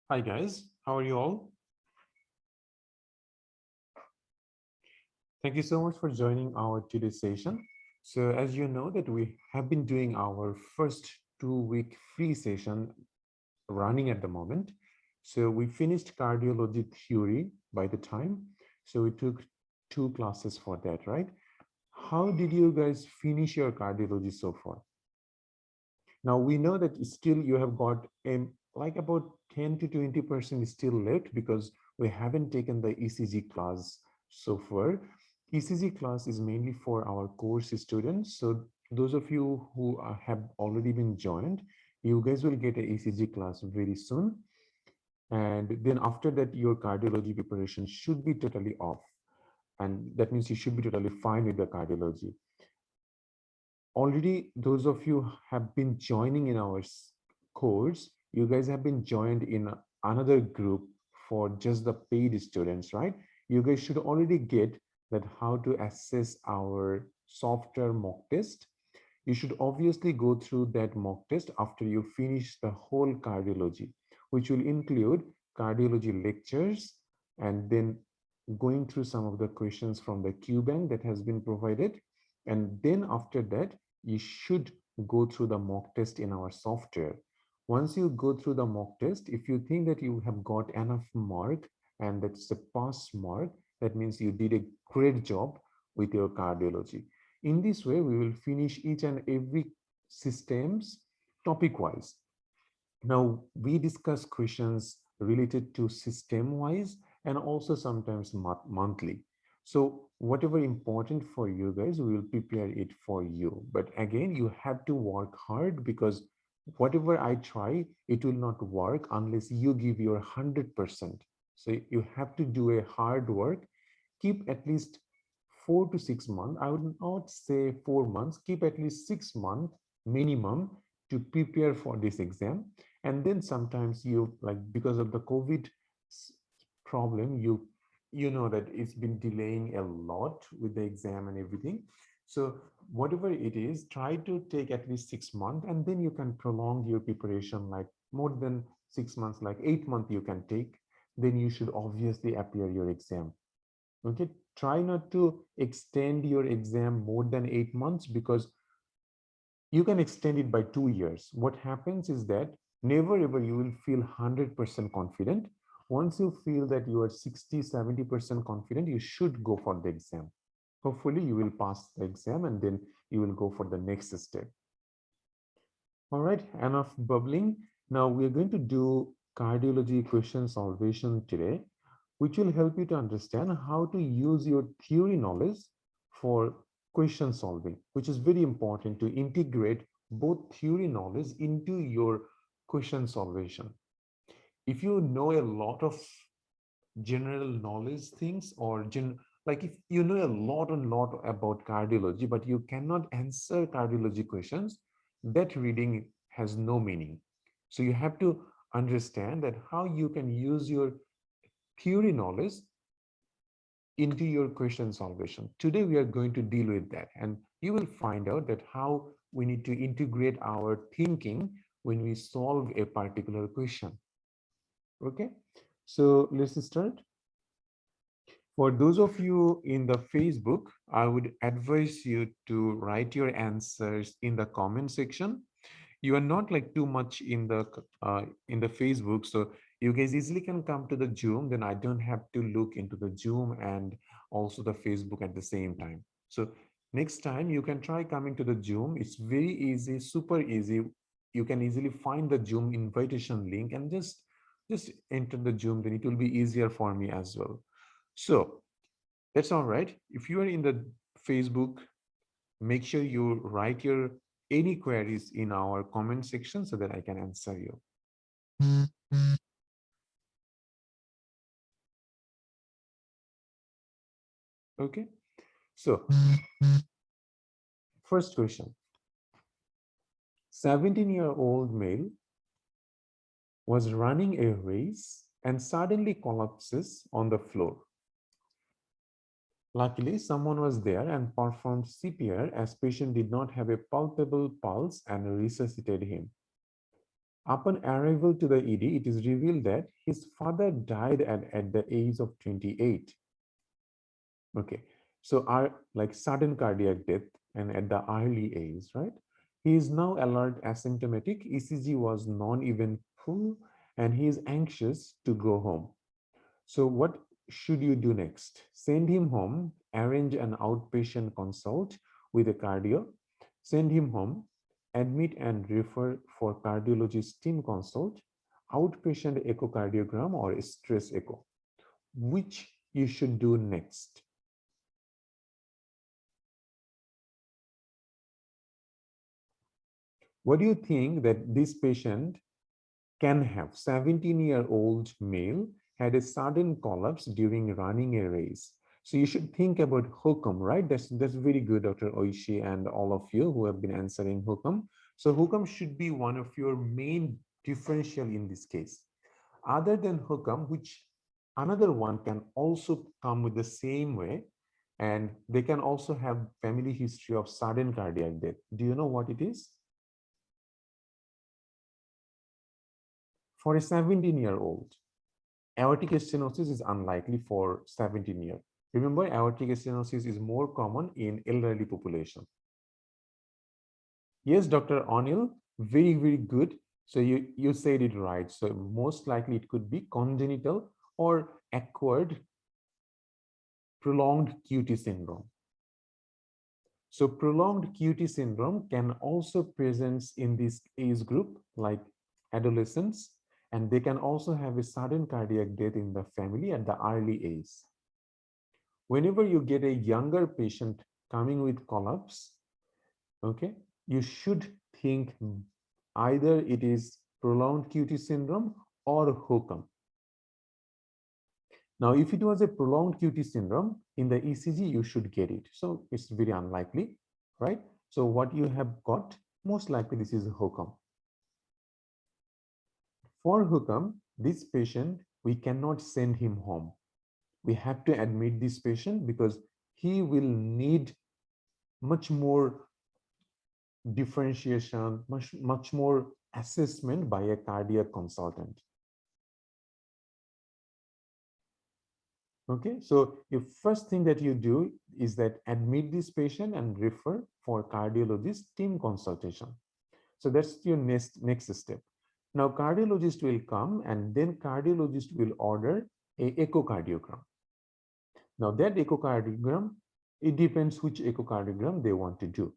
Hi guys, how are you all? Thank you so much for joining our today's session. So as you know that we have been doing our first 2-week free session running at the moment. So we finished cardiology theory by the time. So we took 2 classes for that, right? How did you guys finish your cardiology so far? Now we know that still you have got like about 10 to 20% still left because we haven't taken the ECG class so far. ECG class is mainly for our course students. So those of you who have already been joined, you guys will get a ECG class very soon. And then after that, your cardiology preparation should be totally off. And that means you should be totally fine with the cardiology. Already those of you have been joining in our course, you guys have been joined in another group for just the paid students, right? You guys should already get that how to assess our software mock test. You should obviously go through that mock test after you finish the whole cardiology, which will include cardiology lectures and then going through some of the questions from the Q bank that has been provided. And then after that, you should go through the mock test in our software. Once you go through the mock test, if you think that you have got enough mark and that's a pass mark, that means you did a great job with your cardiology. In this way, we will finish each and every systems topic wise. Now, we discuss questions related to system wise and also sometimes monthly. So whatever important for you guys, we will prepare it for you. But again, you have to work hard because whatever I try, it will not work unless you give your 100%. So you have to do a hard work, keep at least 4 to 6 months. I would not say 4 months, keep at least 6 months minimum to prepare for this exam. And then sometimes you like because of the COVID problem, you know that it's been delaying a lot with the exam and everything. So whatever it is, try to take at least 6 months, and then you can prolong your preparation like more than 6 months, like 8 months you can take. Then you should obviously appear your exam. Okay, try not to extend your exam more than 8 months because you can extend it by 2 years. What happens is that never ever you will feel 100% confident. Once you feel that you are 60-70% confident, you should go for the exam. Hopefully you will pass the exam and then you will go for the next step. All right, enough bubbling. Now we are going to do cardiology question solvation today, which will help you to understand how to use your theory knowledge for question solving, which is very important to integrate both theory knowledge into your question solvation. If you know a lot of general knowledge things or like if you know a lot about cardiology, but you cannot answer cardiology questions, that reading has no meaning. So you have to understand that how you can use your theory knowledge into your question solvation. Today, we are going to deal with that, and you will find out that how we need to integrate our thinking when we solve a particular question. Okay, so let's start. For those of you in the Facebook, I would advise you to write your answers in the comment section. You are not like too much in the Facebook, so you guys easily can come to the Zoom. Then I don't have to look into the Zoom and also the Facebook at the same time. So next time you can try coming to the Zoom. It's very easy, super easy. You can easily find the Zoom invitation link and just enter the Zoom. Then it will be easier for me as well. So that's all right. If you are in the Facebook, make sure you write your any queries in our comment section so that I can answer you. Okay. So first question. 17-year-old male was running a race and suddenly collapses on the floor. Luckily, someone was there and performed CPR as patient did not have a palpable pulse and resuscitated him. Upon arrival to the ED, it is revealed that his father died at the age of 28. Okay, so are like sudden cardiac death and at the early age, right? He is now alert, asymptomatic. ECG was non-eventful, and he is anxious to go home. So what should you do next? Send him home, arrange an outpatient consult with a cardio, send him home, admit and refer for cardiologist team consult, outpatient echocardiogram or stress echo. Which you should do next? What do you think that this patient can have? 17-year-old male had a sudden collapse during running a race. So you should think about hokum, right? That's very good, Dr. Oishi and all of you who have been answering hokum. So hokum should be one of your main differential in this case. Other than hokum, which another one can also come with the same way, and they can also have family history of sudden cardiac death. Do you know what it is? For a 17-year-old, aortic stenosis is unlikely for 17-year. Remember, aortic stenosis is more common in elderly population. Yes, Dr. Anil, very, very good. So you said it right. So most likely it could be congenital or acquired prolonged QT syndrome. So prolonged QT syndrome can also present in this age group like adolescents, and they can also have a sudden cardiac death in the family at the early age. Whenever you get a younger patient coming with collapse, okay, you should think either it is prolonged QT syndrome or hokum. Now, if it was a prolonged QT syndrome in the ECG, you should get it. So it's very unlikely, right? So what you have got, most likely this is a hokum. For hokum, this patient, we cannot send him home. We have to admit this patient because he will need much more differentiation, much more assessment by a cardiac consultant. Okay, so the first thing that you do is that admit this patient and refer for cardiologist team consultation. So that's your next step. Now cardiologist will come and then cardiologist will order a echocardiogram. Now that echocardiogram, it depends which echocardiogram they want to do.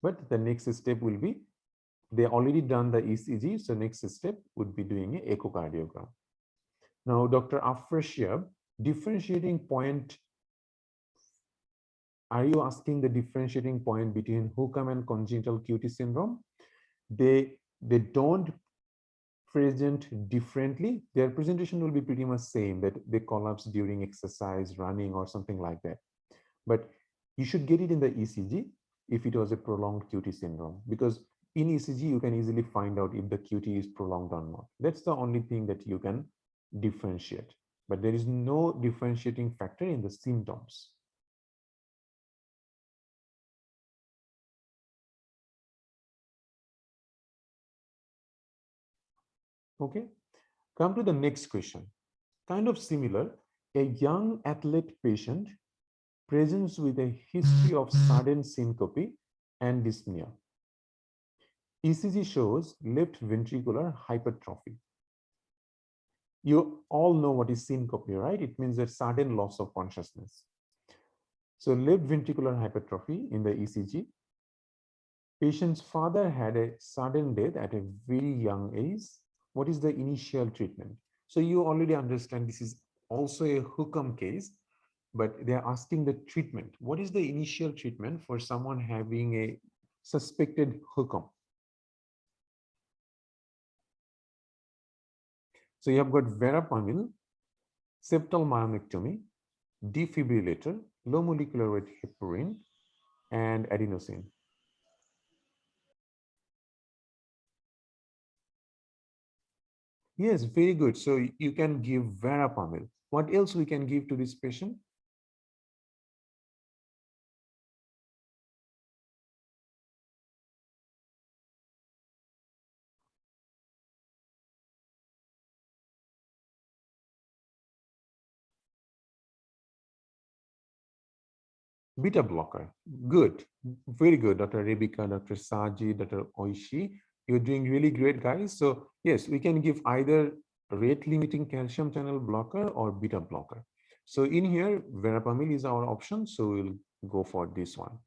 But the next step will be, they already done the ECG, so next step would be doing an echocardiogram. Now, Dr. Afrasiab, differentiating point, are you asking the differentiating point between hokum and congenital QT syndrome? They don't present differently. Their presentation will be pretty much same, that they collapse during exercise, running, or something like that. But you should get it in the ECG if it was a prolonged QT syndrome, because in ECG you can easily find out if the QT is prolonged or not. That's the only thing that you can differentiate, but there is no differentiating factor in the symptoms. Okay, come to the next question. Kind of similar, a young athlete patient presents with a history of sudden syncope and dyspnea. ECG shows left ventricular hypertrophy. You all know what is syncope, right? It means a sudden loss of consciousness. So left ventricular hypertrophy in the ECG. Patient's father had a sudden death at a very young age. What is the initial treatment? So you already understand this is also a hokum case, but they're asking the treatment. What is the initial treatment for someone having a suspected hokum? So you have got verapamil, septal myomectomy, defibrillator, low molecular weight heparin, and adenosine. Yes, very good. So you can give verapamil. What else we can give to this patient? Beta blocker. Good. Very good, Dr. Rebecca, Dr. Saji, Dr. Oishi. You're doing really great, guys. So yes, we can give either rate limiting calcium channel blocker or beta blocker. So in here, verapamil is our option. So we'll go for this one.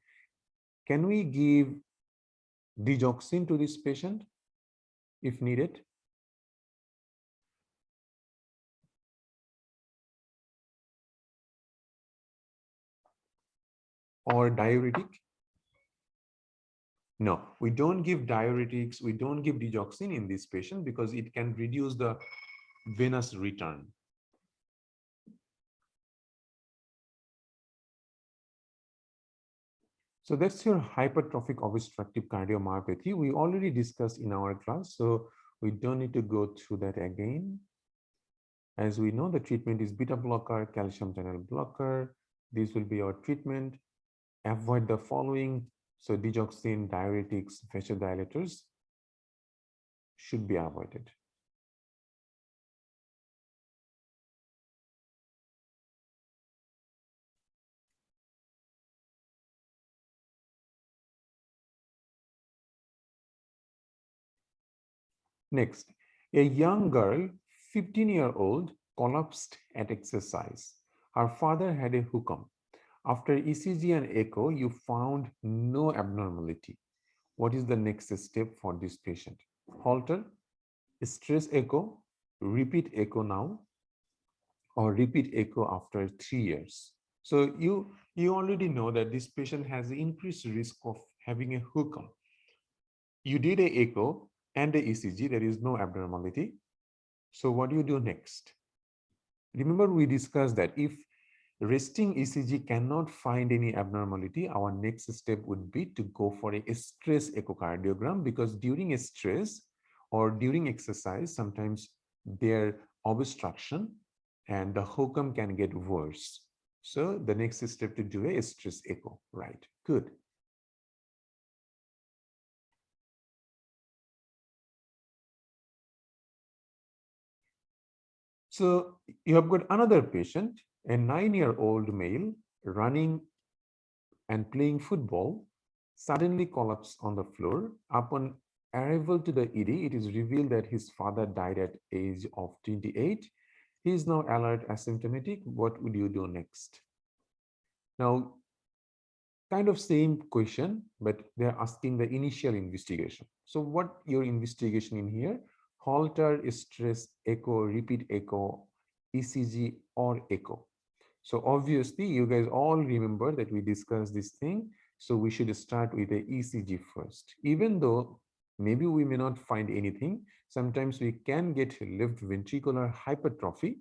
Can we give digoxin to this patient if needed? Or diuretic? No, we don't give diuretics. We don't give digoxin in this patient because it can reduce the venous return. So that's your hypertrophic obstructive cardiomyopathy. We already discussed in our class, so we don't need to go through that again. As we know, the treatment is beta blocker, calcium channel blocker. This will be our treatment. Avoid the following. So digoxin, diuretics, vasodilators should be avoided. Next, a young girl, 15-year-old, collapsed at exercise. Her father had a hookah. After ECG and echo, you found no abnormality. What is the next step for this patient? Halter, stress echo, repeat echo now, or repeat echo after 3 years. So you already know that this patient has increased risk of having a hookah. You did a echo and a ECG, there is no abnormality. So what do you do next? Remember, we discussed that if resting ECG cannot find any abnormality, our next step would be to go for a stress echocardiogram, because during a stress or during exercise, sometimes there obstruction and the hookah can get worse. So the next step to do a stress echo, right? Good. So you have got another patient, a 9-year-old male running and playing football, suddenly collapsed on the floor. Upon arrival to the ED, it is revealed that his father died at age of 28. He is now alert, asymptomatic. What would you do next? Now, kind of same question, but they're asking the initial investigation. So what your investigation in here? Halter, stress, echo, repeat echo, ECG, or echo. So obviously, you guys all remember that we discussed this thing. So we should start with the ECG first. Even though maybe we may not find anything, sometimes we can get left ventricular hypertrophy.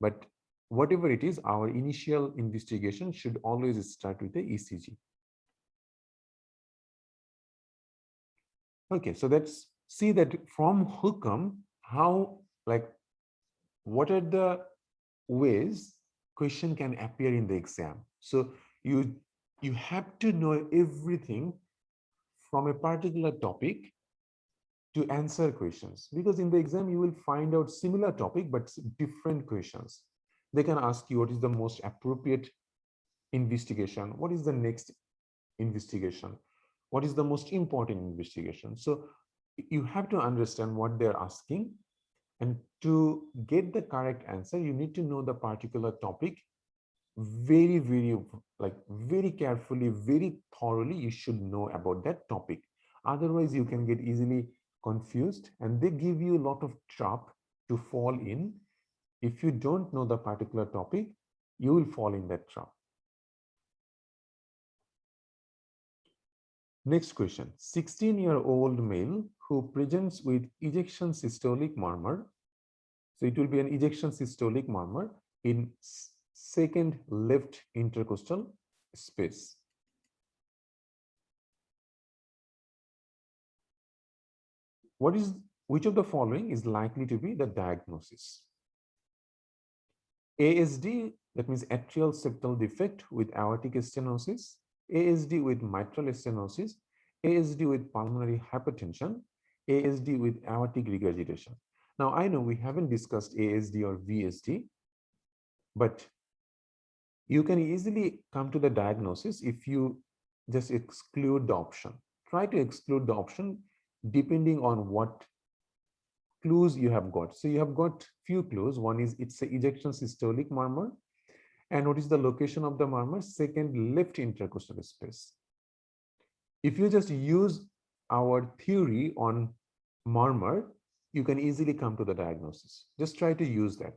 But whatever it is, our initial investigation should always start with the ECG. Okay, so let's see that from hookah, how, like, what are the ways question can appear in the exam. So you have to know everything from a particular topic to answer questions, because in the exam you will find out similar topic but different questions. They can ask you what is the most appropriate investigation, what is the next investigation, what is the most important investigation. So you have to understand what they're asking, and to get the correct answer you need to know the particular topic very, like, very carefully, very thoroughly. You should know about that topic, otherwise you can get easily confused, and they give you a lot of trap to fall in. If you don't know the particular topic, you will fall in that trap. Next question. 16-year-old male who presents with ejection systolic murmur. So it will be an ejection systolic murmur in second left intercostal space. Which of the following is likely to be the diagnosis? ASD, that means atrial septal defect with aortic stenosis, ASD with mitral stenosis, ASD with pulmonary hypertension, ASD with aortic regurgitation. Now, I know we haven't discussed ASD or VSD, but You can easily come to the diagnosis if you just exclude the option. Try to exclude the option depending on what clues you have got. So you have got few clues. One is it's a ejection systolic murmur. And what is the location of the murmur? Second, left intercostal space. If you just use our theory on murmur, you can easily come to the diagnosis. Just try to use that.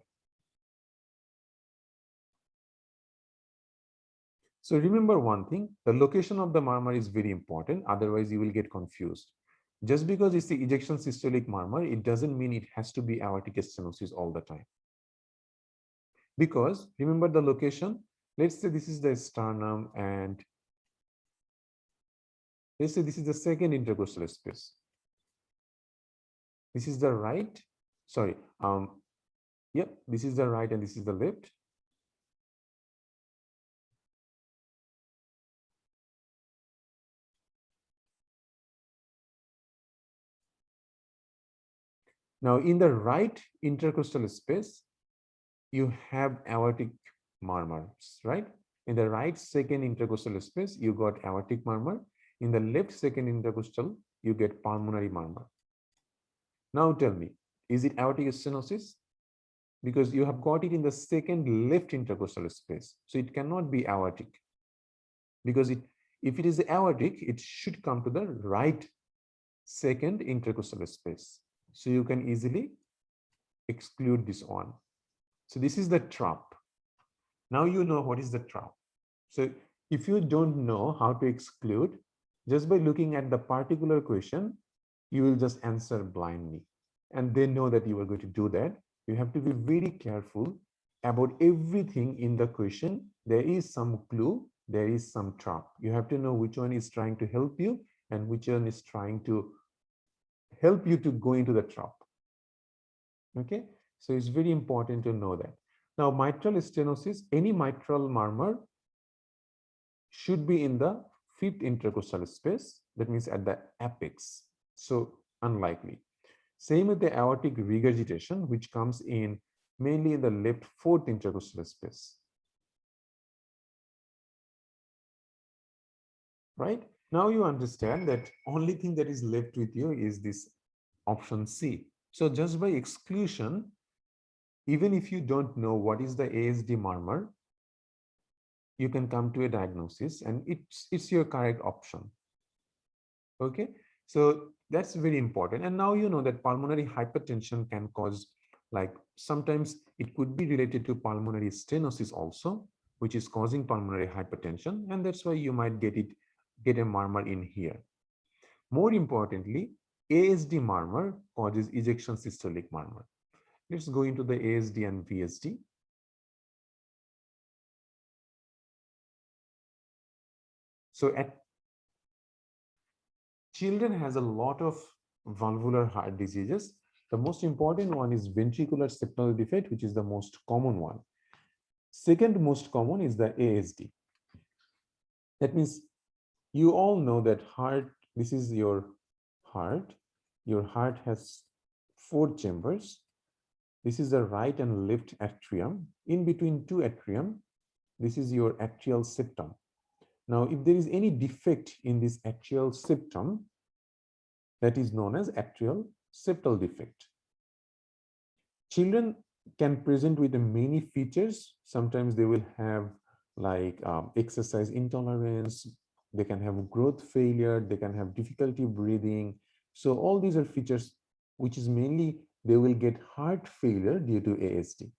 So remember one thing, the location of the murmur is very important. Otherwise, you will get confused. Just because it's the ejection systolic murmur, it doesn't mean it has to be aortic stenosis all the time. Because remember the location, let's say this is the sternum and let's say this is the second intercostal space. This is the right, sorry, yep, this is the right and this is the left. Now in the right intercostal space, you have aortic murmurs, right? In the right second intercostal space, you got aortic murmur. In the left second intercostal, you get pulmonary murmur. Now tell me, is it aortic stenosis? Because you have got it in the second left intercostal space. So it cannot be aortic. Because if it is aortic, it should come to the right second intercostal space. So you can easily exclude this one. So this is the trap. Now you know what is the trap. So if you don't know how to exclude, just by looking at the particular question, you will just answer blindly. And they know that you are going to do that. You have to be very careful about everything in the question. There is some clue, there is some trap. You have to know which one is trying to help you and which one is trying to help you to go into the trap. Okay, so it's very important to know that. Now, mitral stenosis, any mitral murmur should be in the fifth intercostal space. That means at the apex. So unlikely. Same with the aortic regurgitation, which comes in mainly in the left fourth intercostal space. Right? Now you understand that only thing that is left with you is this option C. So just by exclusion, even if you don't know what is the ASD murmur, you can come to a diagnosis and it's your correct option. Okay, so that's very important. And now you know that pulmonary hypertension can cause, like sometimes it could be related to pulmonary stenosis also, which is causing pulmonary hypertension, and that's why you might get a murmur in here. More importantly, ASD murmur causes ejection systolic murmur. Let's go into the ASD and VSD. So at children has a lot of valvular heart diseases. The most important one is ventricular septal defect, which is the most common one. Second most common is the ASD. That means you all know that heart, this is your heart. Your heart has 4 chambers. This is the right and left atrium. In between 2 atrium, this is your atrial septum. Now, if there is any defect in this atrial septum, that is known as atrial septal defect. Children can present with many features. Sometimes they will have like exercise intolerance, they can have growth failure, they can have difficulty breathing. So all these are features which is mainly they will get heart failure due to ASD.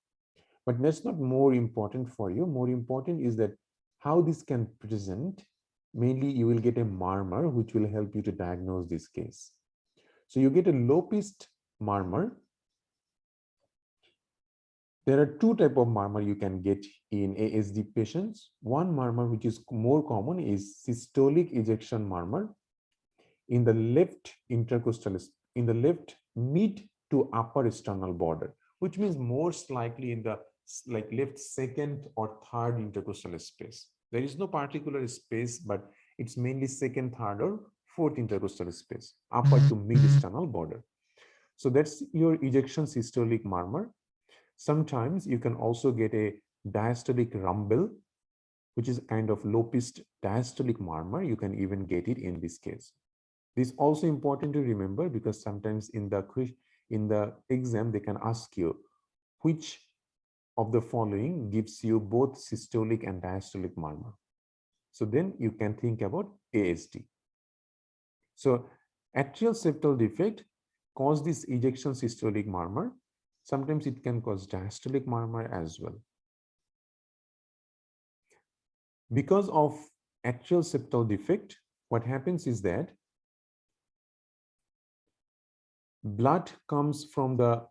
But that's not more important for you. More important is that how this can present. Mainly you will get a murmur which will help you to diagnose this case. So you get a low-pitched murmur. There are 2 types of murmur you can get in ASD patients. One murmur which is more common is systolic ejection murmur in the left intercostal, in the left mid to upper sternal border, which means most likely in the like left second or third intercostal space. There is no particular space, but it's mainly second, third, or fourth intercostal space, upper to mid sternal border. So that's your ejection systolic murmur. Sometimes you can also get a diastolic rumble which is kind of low-pitched diastolic murmur. You can even get it in this case. This is also important to remember because sometimes in the exam they can ask you which of the following gives you both systolic and diastolic murmur. So then you can think about ASD. So atrial septal defect cause this ejection systolic murmur. Sometimes it can cause diastolic murmur as well. Because of atrial septal defect, what happens is that blood comes from the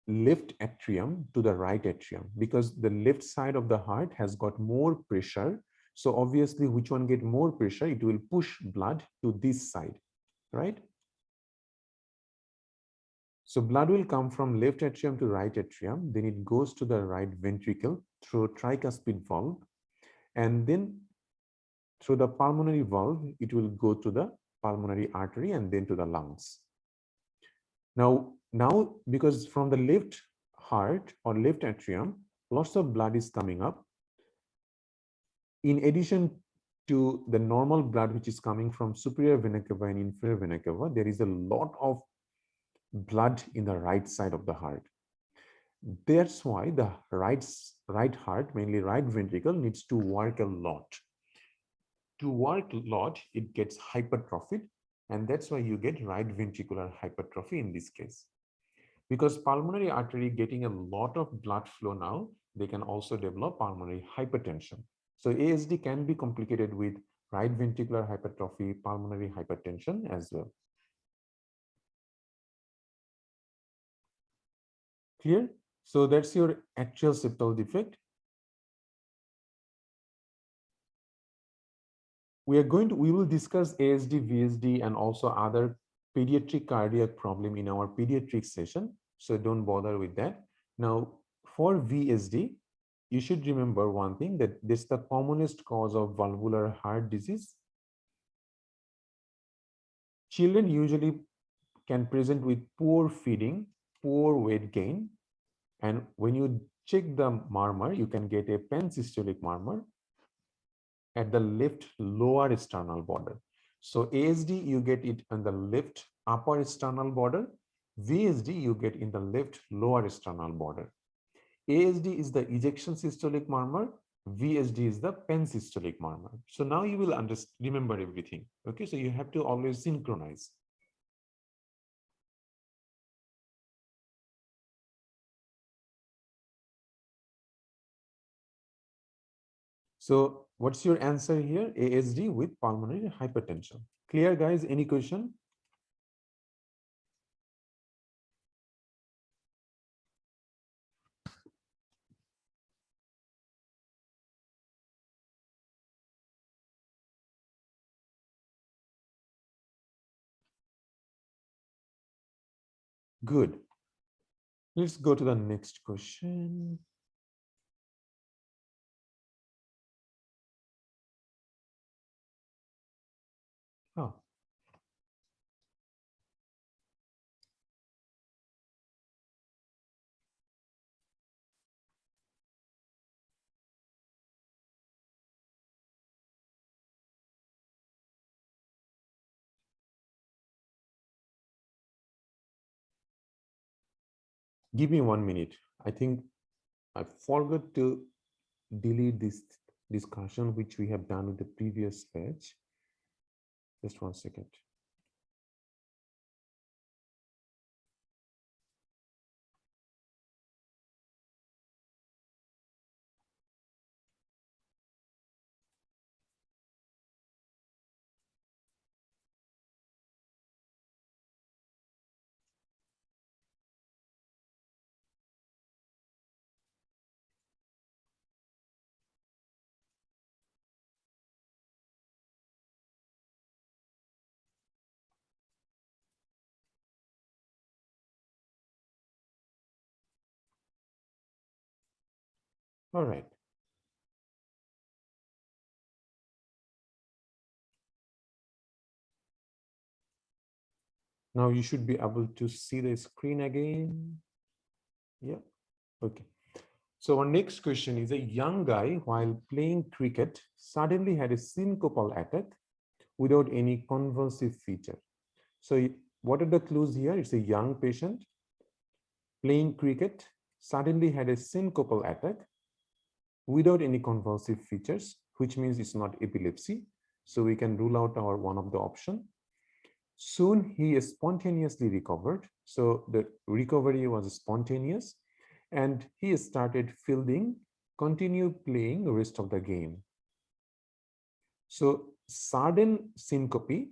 left atrium to the right atrium because the left side of the heart has got more pressure. So obviously, which one get more pressure, it will push blood to this side, right? So blood will come from left atrium to right atrium, then it goes to the right ventricle through tricuspid valve, and then through the pulmonary valve, it will go to the pulmonary artery and then to the lungs. Now, because from the left heart or left atrium, lots of blood is coming up. In addition to the normal blood which is coming from superior vena cava and inferior vena cava, there is a lot of blood in the right side of the heart. That's why the right heart, mainly right ventricle, needs to work a lot. To work a lot, it gets hypertrophied, and that's why you get right ventricular hypertrophy in this case. Because pulmonary artery getting a lot of blood flow now, they can also develop pulmonary hypertension. So ASD can be complicated with right ventricular hypertrophy, pulmonary hypertension as well. Clear? So that's your atrial septal defect. We will discuss ASD, VSD, and also other pediatric cardiac problem in our pediatric session. So don't bother with that. Now, for VSD, you should remember one thing, that this is the commonest cause of valvular heart disease. Children usually can present with poor feeding, poor weight gain. And when you check the murmur, you can get a pansystolic murmur at the left lower sternal border. So ASD, you get it on the left upper sternal border. VSD, you get in the left lower sternal border. ASD is the ejection systolic murmur. VSD is the pansystolic murmur. So now you will remember everything. Okay, so you have to always synchronize. So what's your answer here? ASD with pulmonary hypertension. Clear, guys? Any question? Good. Let's go to the next question. Oh. Give me 1 minute. I think I forgot to delete this discussion which we have done with the previous page. Just 1 second. All right. Now you should be able to see the screen again. Yeah. Okay. So our next question is, a young guy while playing cricket suddenly had a syncopal attack without any convulsive feature. So what are the clues here? It's a young patient playing cricket suddenly had a syncopal attack without any convulsive features, which means it's not epilepsy. So we can rule out our one of the option. Soon he spontaneously recovered. So the recovery was spontaneous and he started fielding, continue playing the rest of the game. So sudden syncope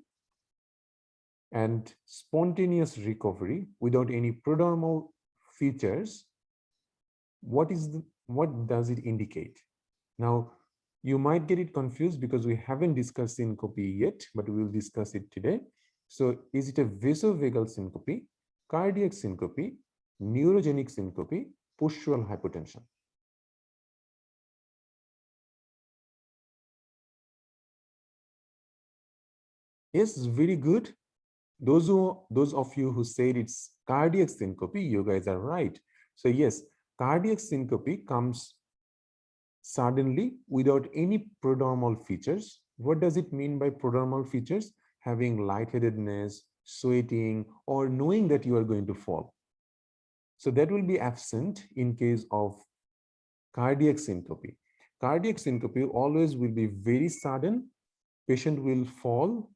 and spontaneous recovery without any prodromal features, what does it indicate? Now, you might get it confused because we haven't discussed syncope yet, but we will discuss it today. So is it a vasovagal syncope, cardiac syncope, neurogenic syncope, postural hypotension? Yes, very good. Those of you who said it's cardiac syncope, you guys are right. So yes, cardiac syncope comes suddenly without any prodromal features. What does it mean by prodromal features? Having lightheadedness, sweating, or knowing that you are going to fall. So that will be absent in case of cardiac syncope. Cardiac syncope always will be very sudden. Patient will fall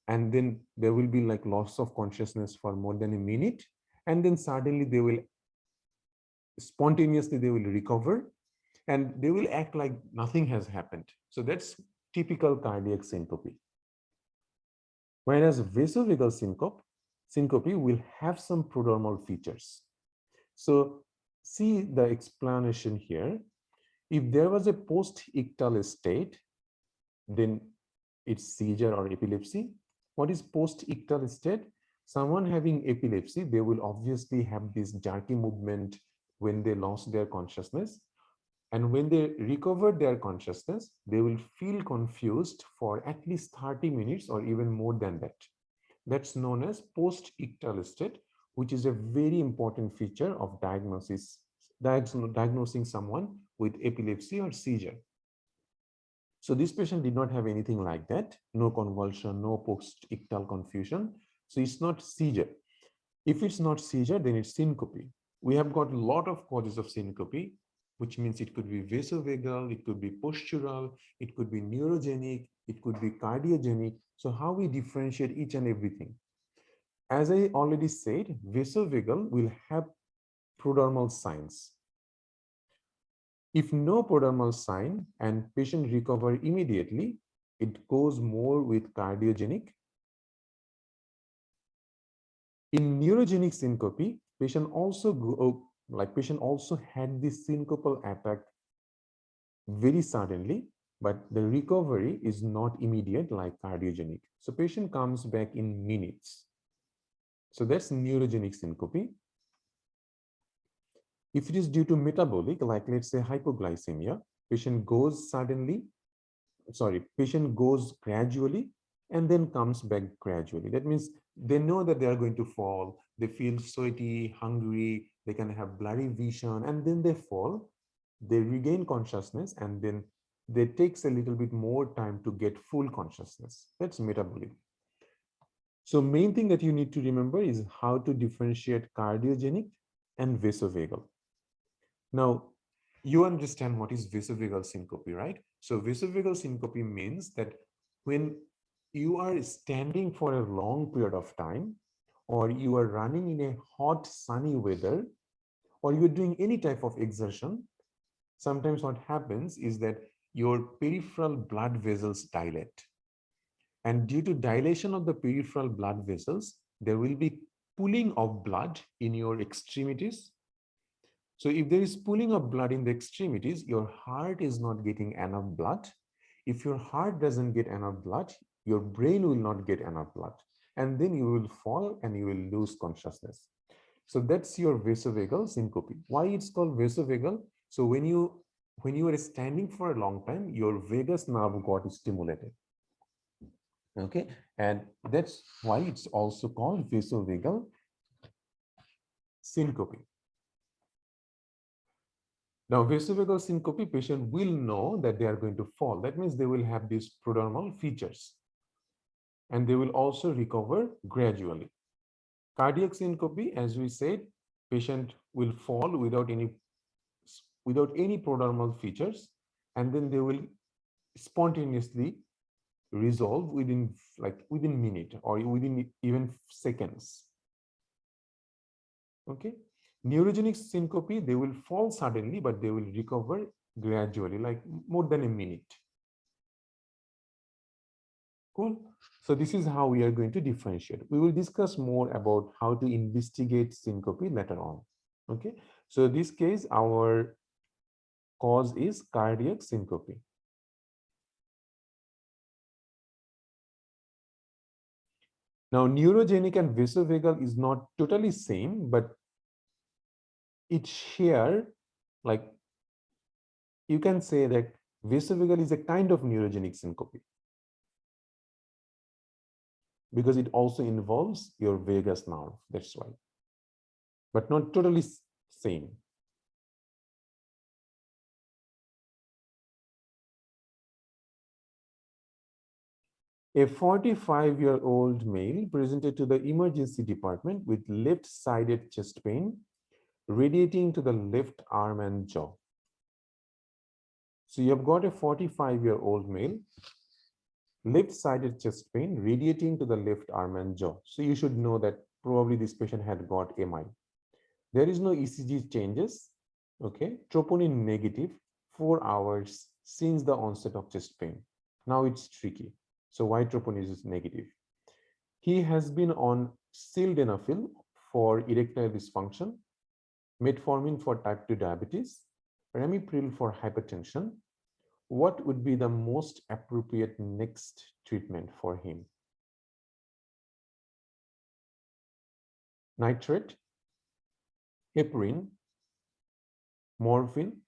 and then there will be like loss of consciousness for more than a minute. And then suddenly they will spontaneously, they will recover and they will act like nothing has happened. So that's typical cardiac syncope. Whereas vasovagal syncope will have some prodromal features. So see the explanation here. If there was a post-ictal state, then it's seizure or epilepsy. What is post-ictal state? Someone having epilepsy, they will obviously have this jerky movement when they lost their consciousness. And when they recover their consciousness, they will feel confused for at least 30 minutes or even more than that. That's known as post-ictal state, which is a very important feature of diagnosing someone with epilepsy or seizure. So this patient did not have anything like that, no convulsion, no post-ictal confusion. So it's not seizure. If it's not seizure, then it's syncope. We have got a lot of causes of syncope, which means it could be vasovagal, it could be postural, it could be neurogenic, it could be cardiogenic. So how we differentiate each and everything? As I already said, vasovagal will have prodromal signs. If no prodromal sign and patient recover immediately, it goes more with cardiogenic. In neurogenic syncope, patient also had this syncopal attack very suddenly, but the recovery is not immediate like cardiogenic. So patient comes back in minutes. So that's neurogenic syncope. If it is due to metabolic, like let's say hypoglycemia, patient goes gradually and then comes back gradually. That means they know that they are going to fall. They feel sweaty, hungry, they can have blurry vision, and then they fall. They regain consciousness, and then they takes a little bit more time to get full consciousness. That's metabolic. So main thing that you need to remember is how to differentiate cardiogenic and vasovagal. Now, you understand what is vesifical syncope, right? So vesifical syncope means that when you are standing for a long period of time, or you are running in a hot, sunny weather, or you're doing any type of exertion, sometimes what happens is that your peripheral blood vessels dilate. And due to dilation of the peripheral blood vessels, there will be pooling of blood in your extremities. So if there is pooling of blood in the extremities, your heart is not getting enough blood. If your heart doesn't get enough blood, your brain will not get enough blood. And then you will fall and you will lose consciousness. So that's your vasovagal syncope. Why it's called vasovagal? So when you are standing for a long time, your vagus nerve got stimulated. Okay, and that's why it's also called vasovagal syncope. Now, vesifical syncope, patient will know that they are going to fall. That means they will have these prodromal features and they will also recover gradually. Cardiac syncope, as we said, patient will fall without any prodromal features, and then they will spontaneously resolve within minute or within even seconds. Okay. Neurogenic syncope, they will fall suddenly, but they will recover gradually, like more than a minute. Cool. So this is how we are going to differentiate. We will discuss more about how to investigate syncope later on. Okay. So in this case, our cause is cardiac syncope. Now, neurogenic and vesifical is not totally same, but it share, like you can say that vesifical is a kind of neurogenic syncope because it also involves your vagus nerve. That's why, but not totally same. A 45-year-old male presented to the emergency department with left-sided chest pain radiating to the left arm and jaw. So you have got a 45-year-old male, left-sided chest pain radiating to the left arm and jaw. So you should know that probably this patient had got MI. There is no ECG changes. Okay, troponin negative 4 hours since the onset of chest pain. Now it's tricky. So why troponin is negative? He has been on sildenafil for erectile dysfunction, metformin for type 2 diabetes, ramipril for hypertension. What would be the most appropriate next treatment for him? Nitrate, heparin, morphine,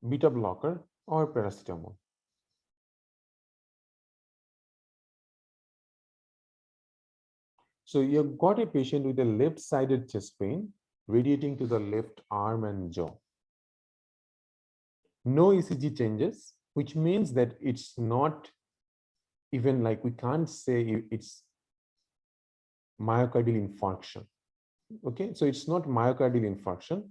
beta blocker, or paracetamol? So you've got a patient with a left-sided chest pain radiating to the left arm and jaw. No ECG changes, which means that it's not even like we can't say it's myocardial infarction. Okay, so it's not myocardial infarction.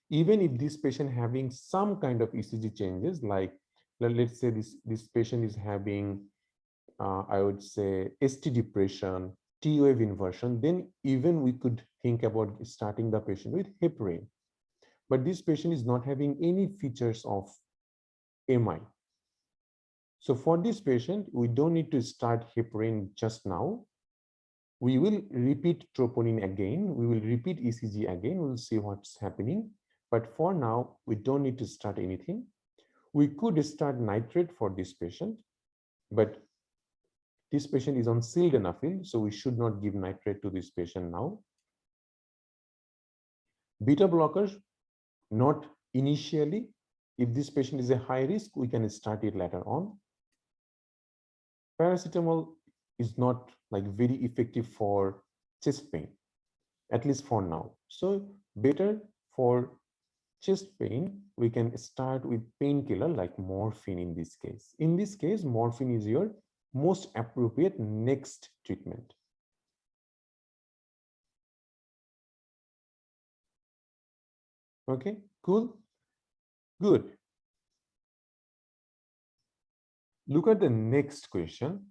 Even if this patient having some kind of ECG changes, like let's say this patient is having, I would say, ST depression, T wave inversion, then even we could think about starting the patient with heparin. But this patient is not having any features of MI. So for this patient, we don't need to start heparin just now. We will repeat troponin again. We will repeat ECG again. We'll see what's happening. But for now, we don't need to start anything. We could start nitrate for this patient, but this patient is on sildenafil, so we should not give nitrate to this patient now. Beta blockers, not initially. If this patient is a high risk, we can start it later on. Paracetamol is not like very effective for chest pain, at least for now. So better for chest pain, we can start with painkiller like morphine in this case. In this case, morphine is your most appropriate next treatment. Okay, cool, good. Look at the next question.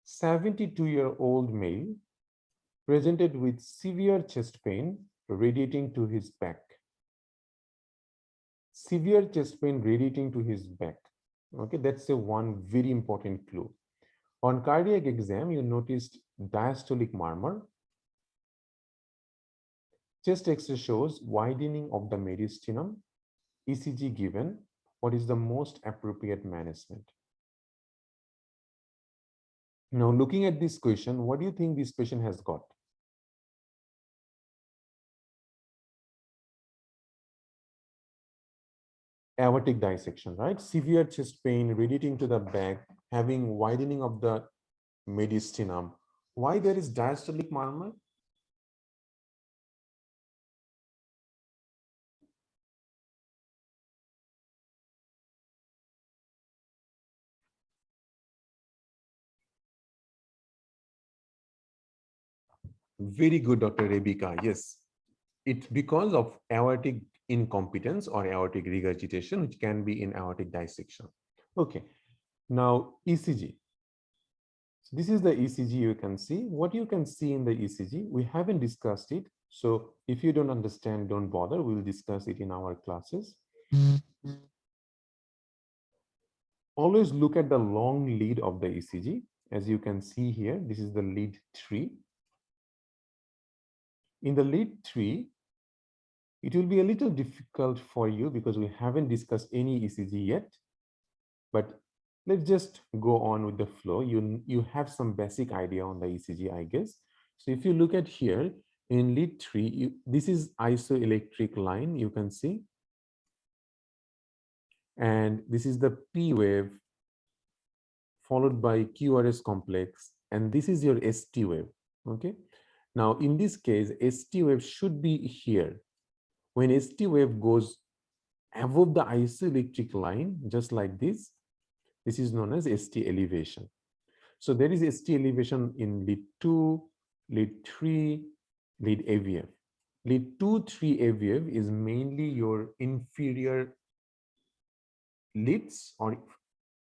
72-year-old male presented with severe chest pain radiating to his back. Severe chest pain radiating to his back. Okay, that's a one very important clue. On cardiac exam, you noticed diastolic murmur. Chest X-ray shows widening of the mediastinum. ECG given. What is the most appropriate management? Now, looking at this question, what do you think this patient has got? Aortic dissection, right? Severe chest pain radiating to the back, having widening of the mediastinum. Why there is diastolic murmur? Very good, Dr. Rebecca. Yes, it's because of aortic incompetence or aortic regurgitation, which can be in aortic dissection. Okay, now ECG. So this is the ECG you can see. What you can see in the ECG, we haven't discussed it. So if you don't understand, don't bother. We'll discuss it in our classes. Always look at the long lead of the ECG. As you can see here, this is the lead 3. In the lead 3, it will be a little difficult for you because we haven't discussed any ECG yet. But let's just go on with the flow. You have some basic idea on the ECG, I guess. So if you look at here in lead 3, this is isoelectric line, you can see. And this is the P wave followed by QRS complex. And this is your ST wave. Okay. Now, in this case, ST wave should be here. When ST wave goes above the isoelectric line, just like this is known as ST elevation. So there is ST elevation in lead 2, lead 3, lead AVF. Lead 2, 3 AVF is mainly your inferior leads, or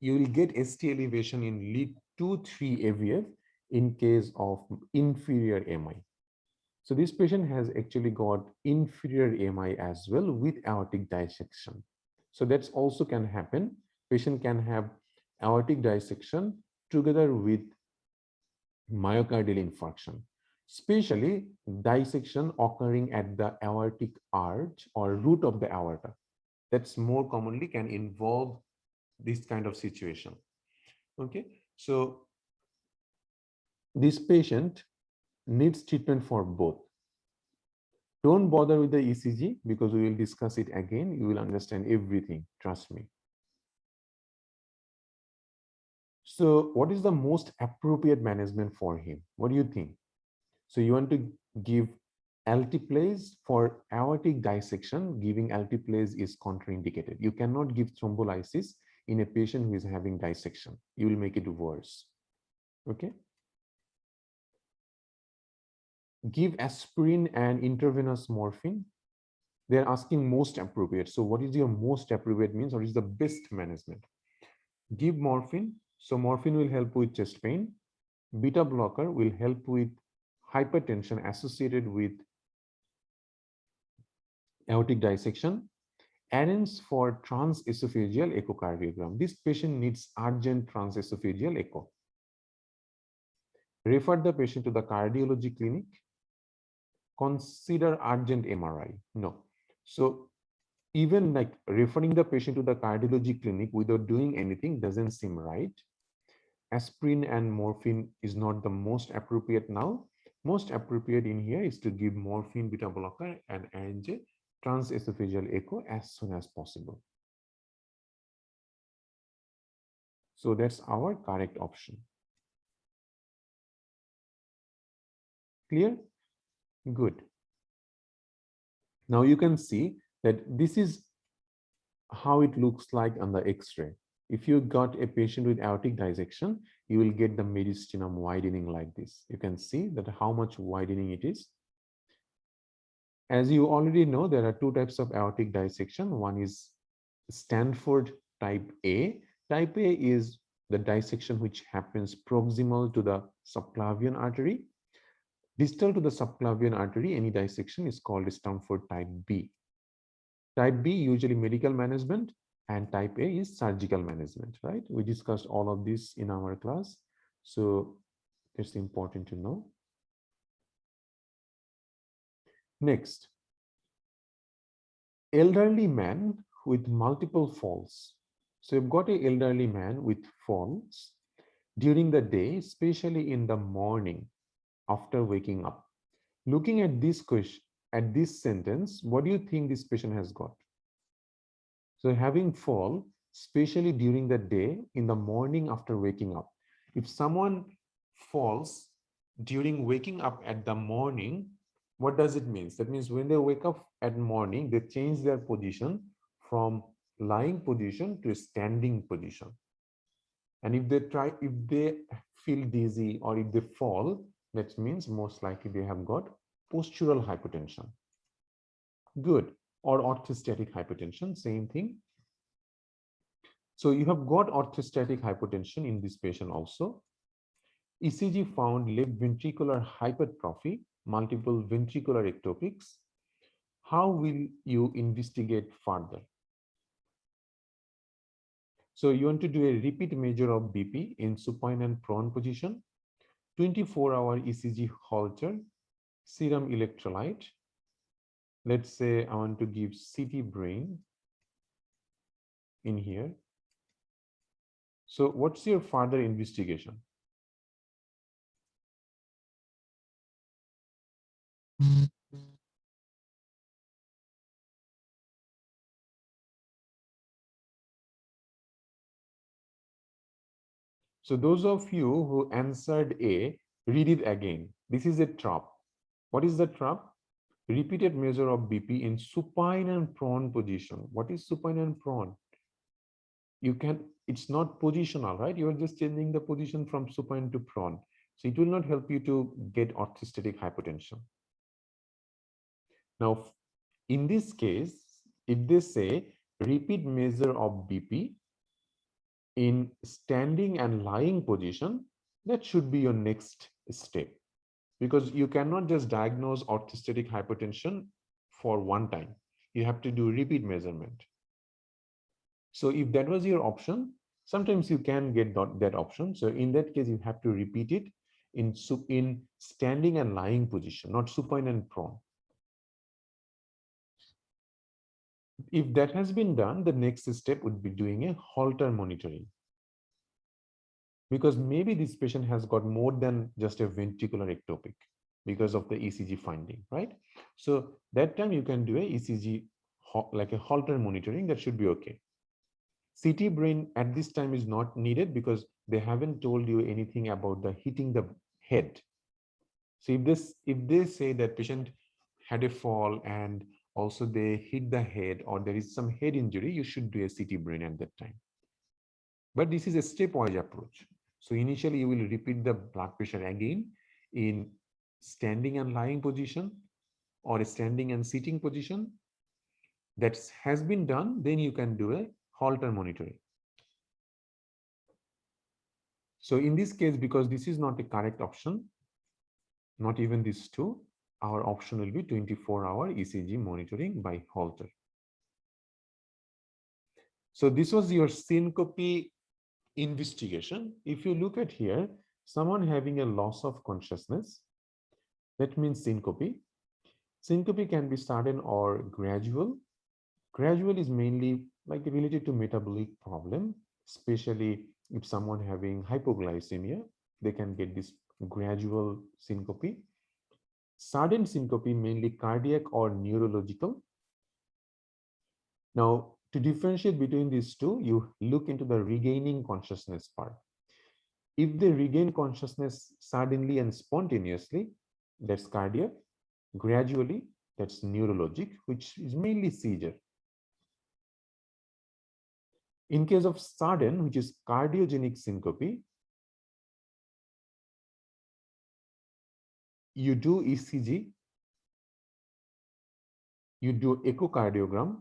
you will get ST elevation in lead 2, 3 AVF in case of inferior MI. So this patient has actually got inferior MI as well with aortic dissection. So that's also can happen. Patient can have aortic dissection together with myocardial infarction, especially dissection occurring at the aortic arch or root of the aorta. That's more commonly can involve this kind of situation. Okay, so this patient needs treatment for both. Don't bother with the ECG because we will discuss it again. You will understand everything, trust me. So what is the most appropriate management for him? What do you think? So you want to give alteplase for aortic dissection. Giving alteplase is contraindicated. You cannot give thrombolysis in a patient who is having dissection. You will make it worse. Okay. Give aspirin and intravenous morphine. They're asking most appropriate. So what is your most appropriate means, or is the best management? Give morphine. So morphine will help with chest pain. Beta blocker will help with hypertension associated with aortic dissection. Arrange for transesophageal echocardiogram. This patient needs urgent transesophageal echo. Refer the patient to the cardiology clinic. Consider urgent MRI. No. So even like referring the patient to the cardiology clinic without doing anything doesn't seem right. Aspirin and morphine is not the most appropriate now. Most appropriate in here is to give morphine, beta blocker, and arrange a transesophageal echo as soon as possible. So that's our correct option. Clear? Good. Now you can see that this is how it looks like on the X-ray. If you got a patient with aortic dissection, you will get the mediastinum widening like this. You can see that how much widening it is. As you already know, there are two types of aortic dissection. One is Stanford type A. Type A is the dissection which happens proximal to the subclavian artery. Distal to the subclavian artery, any dissection is called Stanford type B. Type B, usually medical management, and type A is surgical management, right? We discussed all of this in our class. So it's important to know. Next, elderly man with multiple falls. So you've got an elderly man with falls during the day, especially in the morning after waking up. Looking at this question, at this sentence, what do you think this patient has got? So having fall, especially during the day, in the morning after waking up. If someone falls during waking up at the morning, what does it mean? That means when they wake up at morning, they change their position from lying position to a standing position. And if they feel dizzy or if they fall, That means most likely they have got postural hypotension. Good. Or orthostatic hypotension, same thing. So you have got orthostatic hypotension in this patient also. ECG found left ventricular hypertrophy, multiple ventricular ectopics. How will you investigate further? So you want to do a repeat measure of BP in supine and prone position, 24-hour ECG Holter, serum electrolyte. Let's say I want to give CT brain in here. So what's your further investigation? So those of you who answered A, read it again. This is a TRAP. What is the TRAP? Repeated measure of BP in supine and prone position. What is supine and prone? It's not positional, right? You're just changing the position from supine to prone. So it will not help you to get orthostatic hypotension. Now, in this case, if they say repeat measure of BP in standing and lying position, that should be your next step, because you cannot just diagnose orthostatic hypertension for one time. You have to do repeat measurement. So if that was your option, sometimes you can get that option. So in that case, you have to repeat it in standing and lying position, not supine and prone. If that has been done, the next step would be doing a Holter monitoring. Because maybe this patient has got more than just a ventricular ectopic because of the ECG finding, right? So that time you can do a ECG like a Holter monitoring, that should be okay. CT brain at this time is not needed because they haven't told you anything about the hitting the head. So if they say that patient had a fall and also they hit the head or there is some head injury, you should do a CT brain at that time. But this is a stepwise approach. So initially you will repeat the blood pressure again in standing and lying position or a standing and sitting position. That has been done, then you can do a Holter monitoring. So in this case, because this is not a correct option, not even these two, our option will be 24-hour ECG monitoring by Holter. So this was your syncope investigation. If you look at here, someone having a loss of consciousness, that means syncope. Syncope can be sudden or gradual. Gradual is mainly like related to metabolic problem, especially if someone having hypoglycemia, they can get this gradual syncope. Sudden syncope mainly cardiac or neurological. Now, to differentiate between these two, you look into the regaining consciousness part. If they regain consciousness suddenly and spontaneously, that's cardiac. Gradually, that's neurologic, which is mainly seizure. In case of sudden, which is cardiogenic syncope, you do ECG, you do echocardiogram,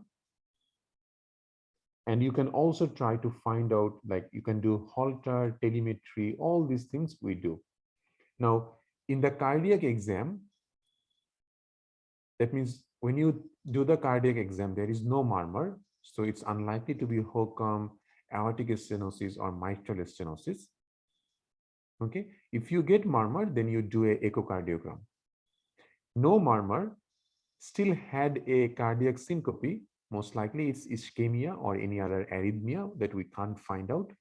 and you can also try to find out, like you can do Holter, telemetry, all these things we do. Now, in the cardiac exam, that means when you do the cardiac exam, there is no murmur, so it's unlikely to be HOCM, aortic stenosis, or mitral stenosis. Okay, if you get murmur, then you do a echocardiogram. No murmur, still had a cardiac syncope, most likely it's ischemia or any other arrhythmia that we can't find out.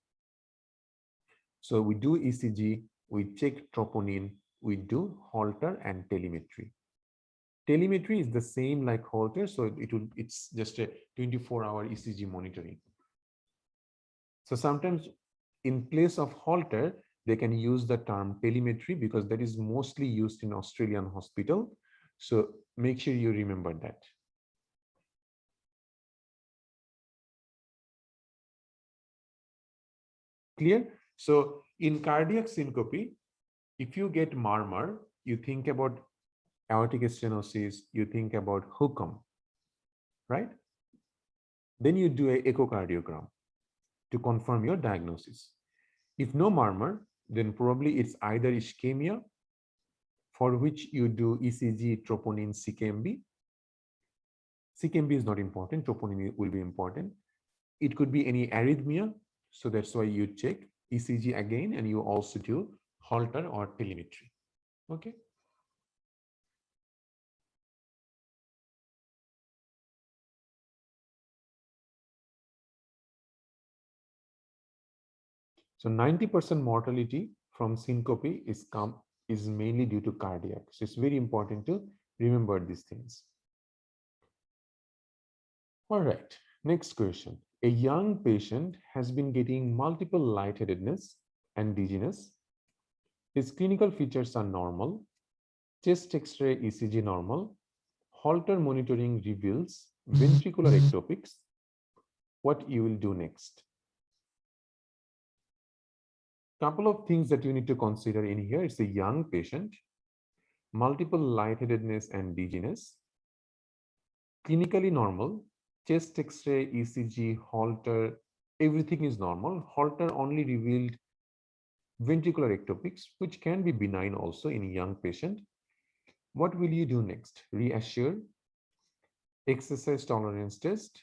So we do ECG, we check troponin, we do Holter and telemetry. Telemetry is the same like Holter, so it's just a 24-hour ECG monitoring. So sometimes in place of Holter, they can use the term telemetry because that is mostly used in Australian hospital. So make sure you remember that. Clear? So in cardiac syncope, If you get murmur, you think about aortic stenosis, you think about hook'em, right? Then you do a echocardiogram to confirm your diagnosis. If no murmur, then probably it's either ischemia, for which you do ECG troponin CKMB. CKMB is not important, troponin will be important. It could be any arrhythmia, so that's why you check ECG again, and you also do Holter or telemetry. Okay. So 90% mortality from syncope is mainly due to cardiac. So it's very important to remember these things. All right, next question. A young patient has been getting multiple lightheadedness and dizziness. His clinical features are normal. Chest X-ray ECG normal. Halter monitoring reveals ventricular ectopics. What you will do next? Couple of things that you need to consider in here. It's a young patient, multiple lightheadedness and dizziness, clinically normal, chest X-ray, ECG, Holter, everything is normal. Holter only revealed ventricular ectopics, which can be benign also in a young patient. What will you do next? Reassure, exercise tolerance test,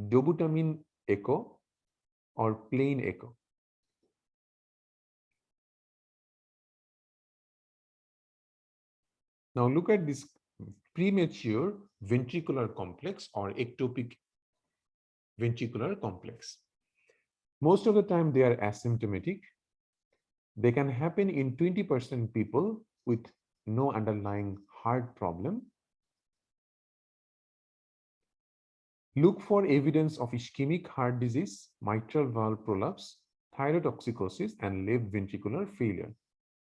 dobutamine echo, or plain echo? Now look at this premature ventricular complex or ectopic ventricular complex. Most of the time they are asymptomatic. They can happen in 20% people with no underlying heart problem. Look for evidence of ischemic heart disease, mitral valve prolapse, thyrotoxicosis, and left ventricular failure.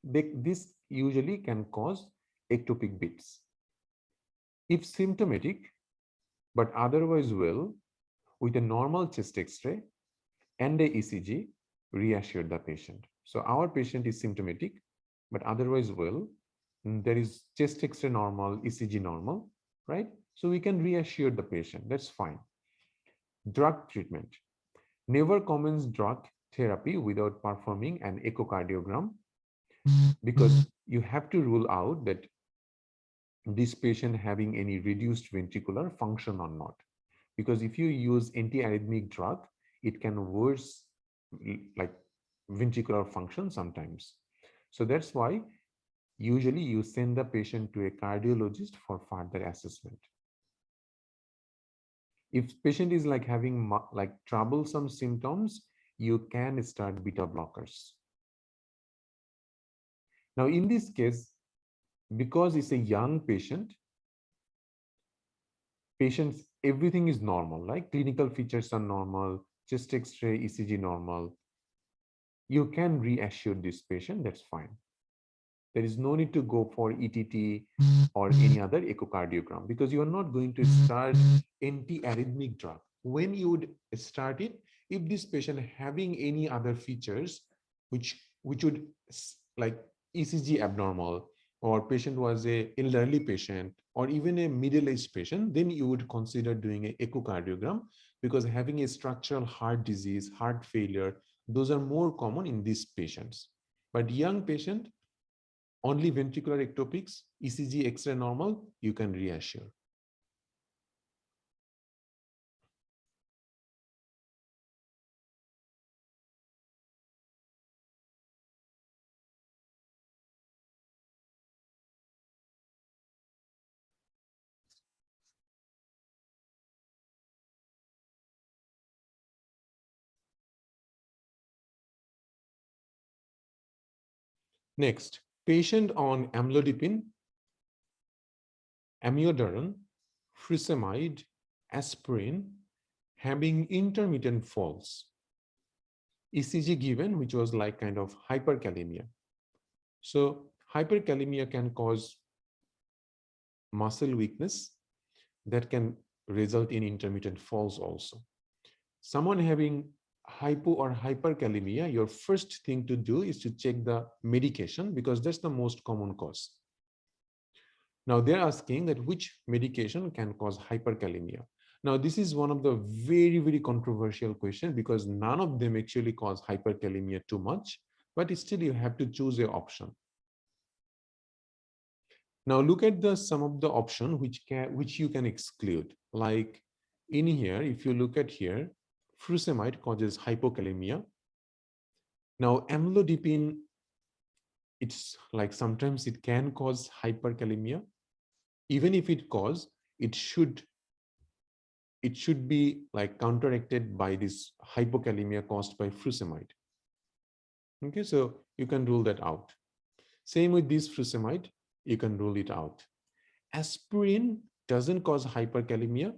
This usually can cause ectopic beats. If symptomatic, but otherwise well, with a normal chest X-ray and a ECG, reassure the patient. So our patient is symptomatic, but otherwise well. There is chest X-ray normal, ECG normal, right? So we can reassure the patient. That's fine. Drug treatment. Never commence drug therapy without performing an echocardiogram, because you have to rule out that this patient having any reduced ventricular function or not. Because if you use antiarrhythmic drug, it can worse like ventricular function sometimes. So that's why usually you send the patient to a cardiologist for further assessment. If patient is like having like troublesome symptoms, you can start beta blockers. Now in this case, because it's a young patient, patients, everything is normal, like clinical features are normal, chest X-ray, ECG normal. You can reassure this patient, that's fine. There is no need to go for ETT or any other echocardiogram, because you are not going to start antiarrhythmic drug. When you would start it, if this patient having any other features which would like ECG abnormal, or patient was a elderly patient or even a middle-aged patient, then you would consider doing an echocardiogram, because having a structural heart disease, heart failure, those are more common in these patients. But young patient, only ventricular ectopics, ECG, X-ray normal, you can reassure. Next, patient on amlodipine, amiodarone, furosemide, aspirin, having intermittent falls. ECG given, which was like kind of hyperkalemia. So hyperkalemia can cause muscle weakness that can result in intermittent falls also. Someone having hypo or hyperkalemia, your first thing to do is to check the medication because that's the most common cause. Now they're asking that which medication can cause hyperkalemia. Now this is one of the very, very controversial questions because none of them actually cause hyperkalemia too much, but still you have to choose your option. Now look at the some of the option which you can exclude. Like in here, if you look at here, furosemide causes hypokalemia. Now amlodipine, it's like sometimes it can cause hyperkalemia. Even if it cause, it should be like counteracted by this hypokalemia caused by furosemide. Okay, so you can rule that out. Same with this furosemide, you can rule it out. Aspirin doesn't cause hyperkalemia,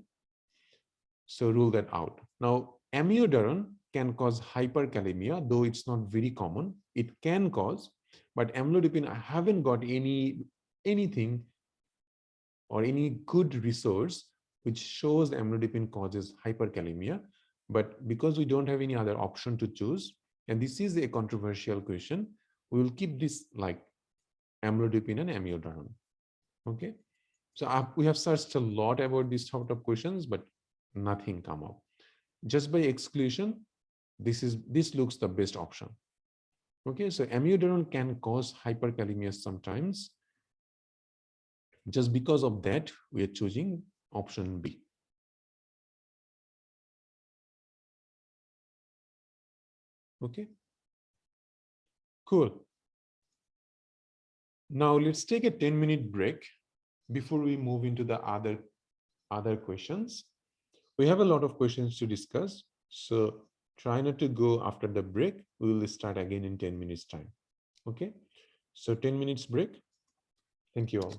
so rule that out. Now, amiodarone can cause hyperkalemia, though it's not very common. It can cause, but amlodipine, I haven't got anything or any good resource which shows amlodipine causes hyperkalemia. But because we don't have any other option to choose, and this is a controversial question, we will keep this like amlodipine and amiodarone. Okay. So we have searched a lot about these sort of questions, but nothing come up. Just by exclusion, this looks the best option. Okay, so amiodarone can cause hyperkalemia sometimes. Just because of that, we are choosing option B. Okay, cool. Now let's take a 10-minute break before we move into the other questions. We have a lot of questions to discuss, so try not to go after the break. We will start again in 10 minutes time. Okay, so 10 minutes break. Thank you all.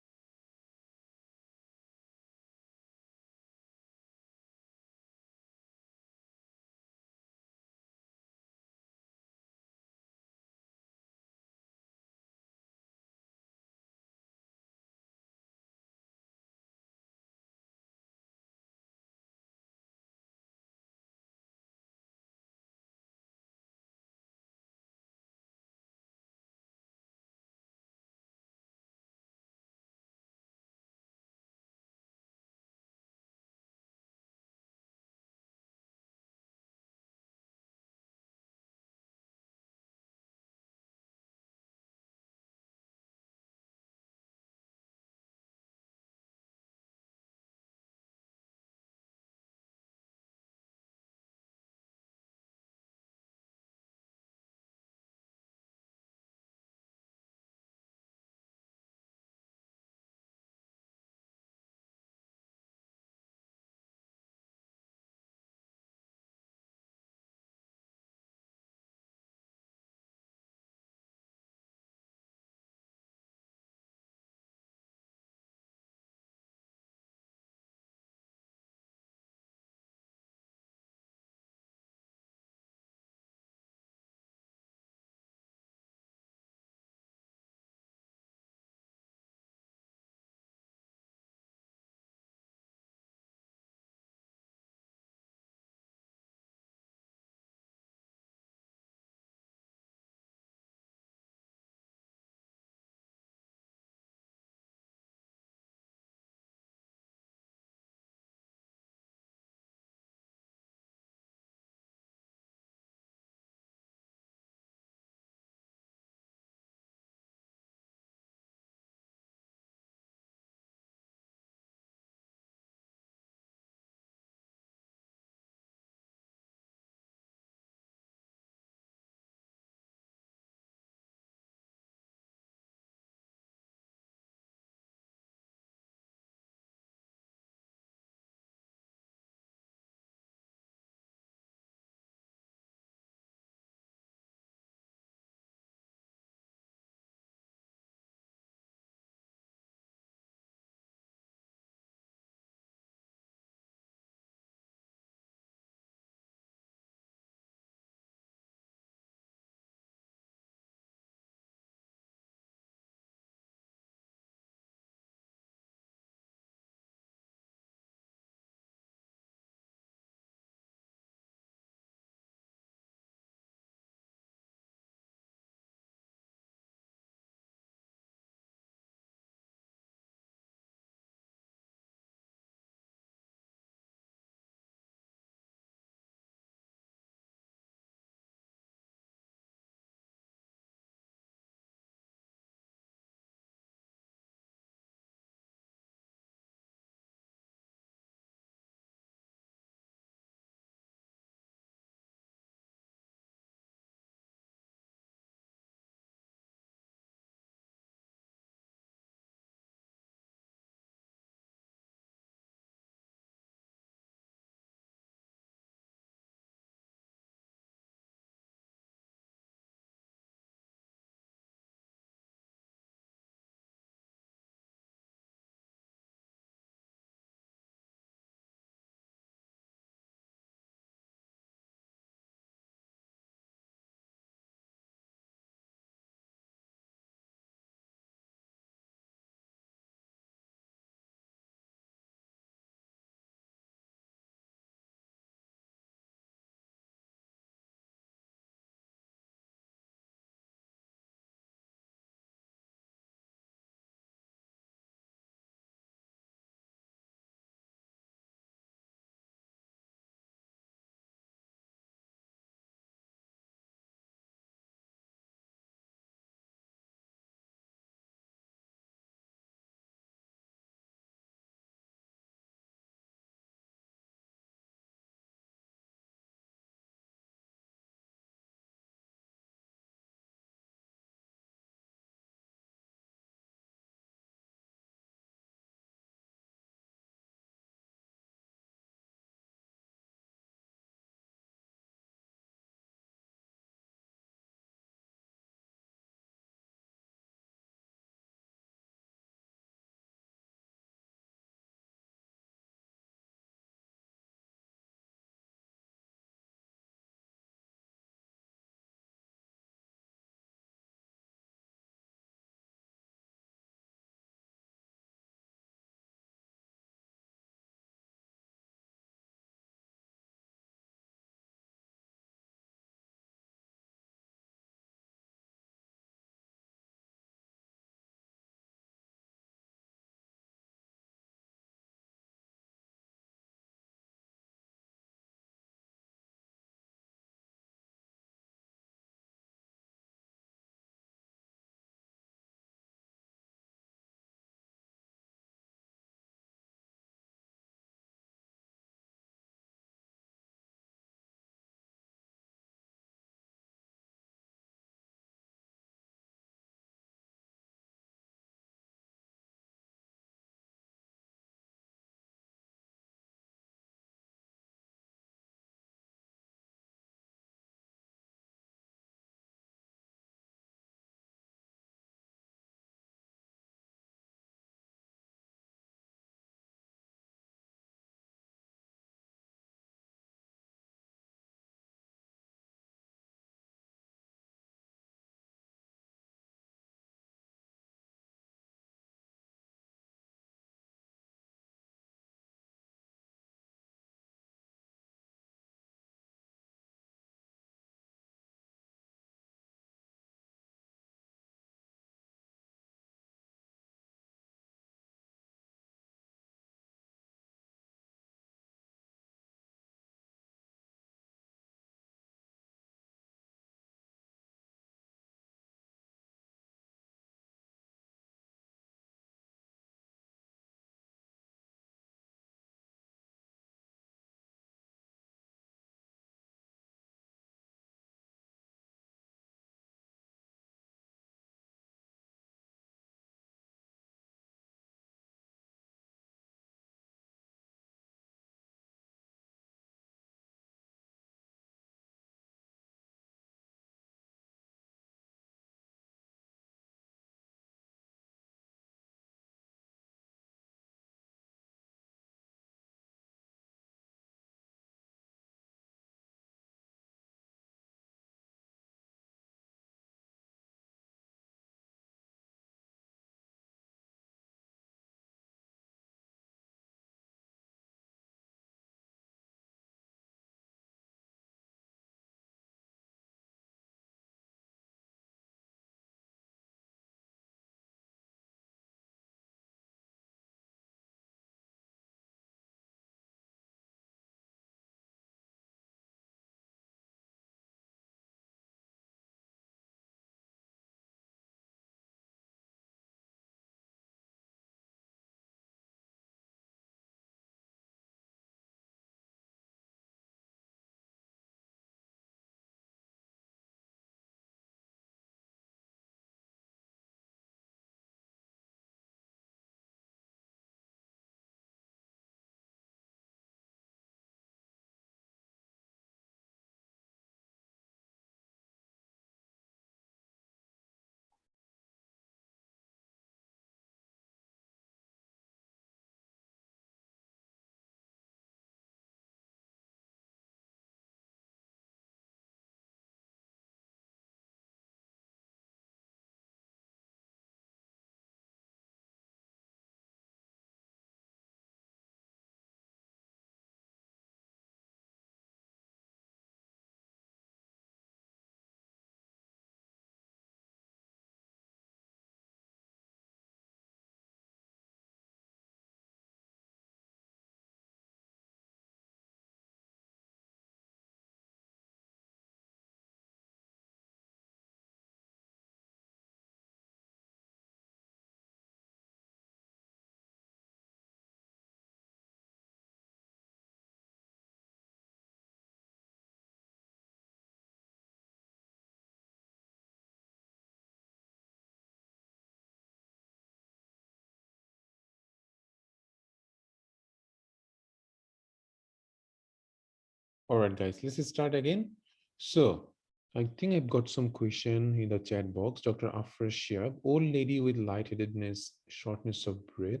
All right, guys, let's start again. So I think I've got some question in the chat box. Dr. Afra Shiab, old lady with lightheadedness, shortness of breath.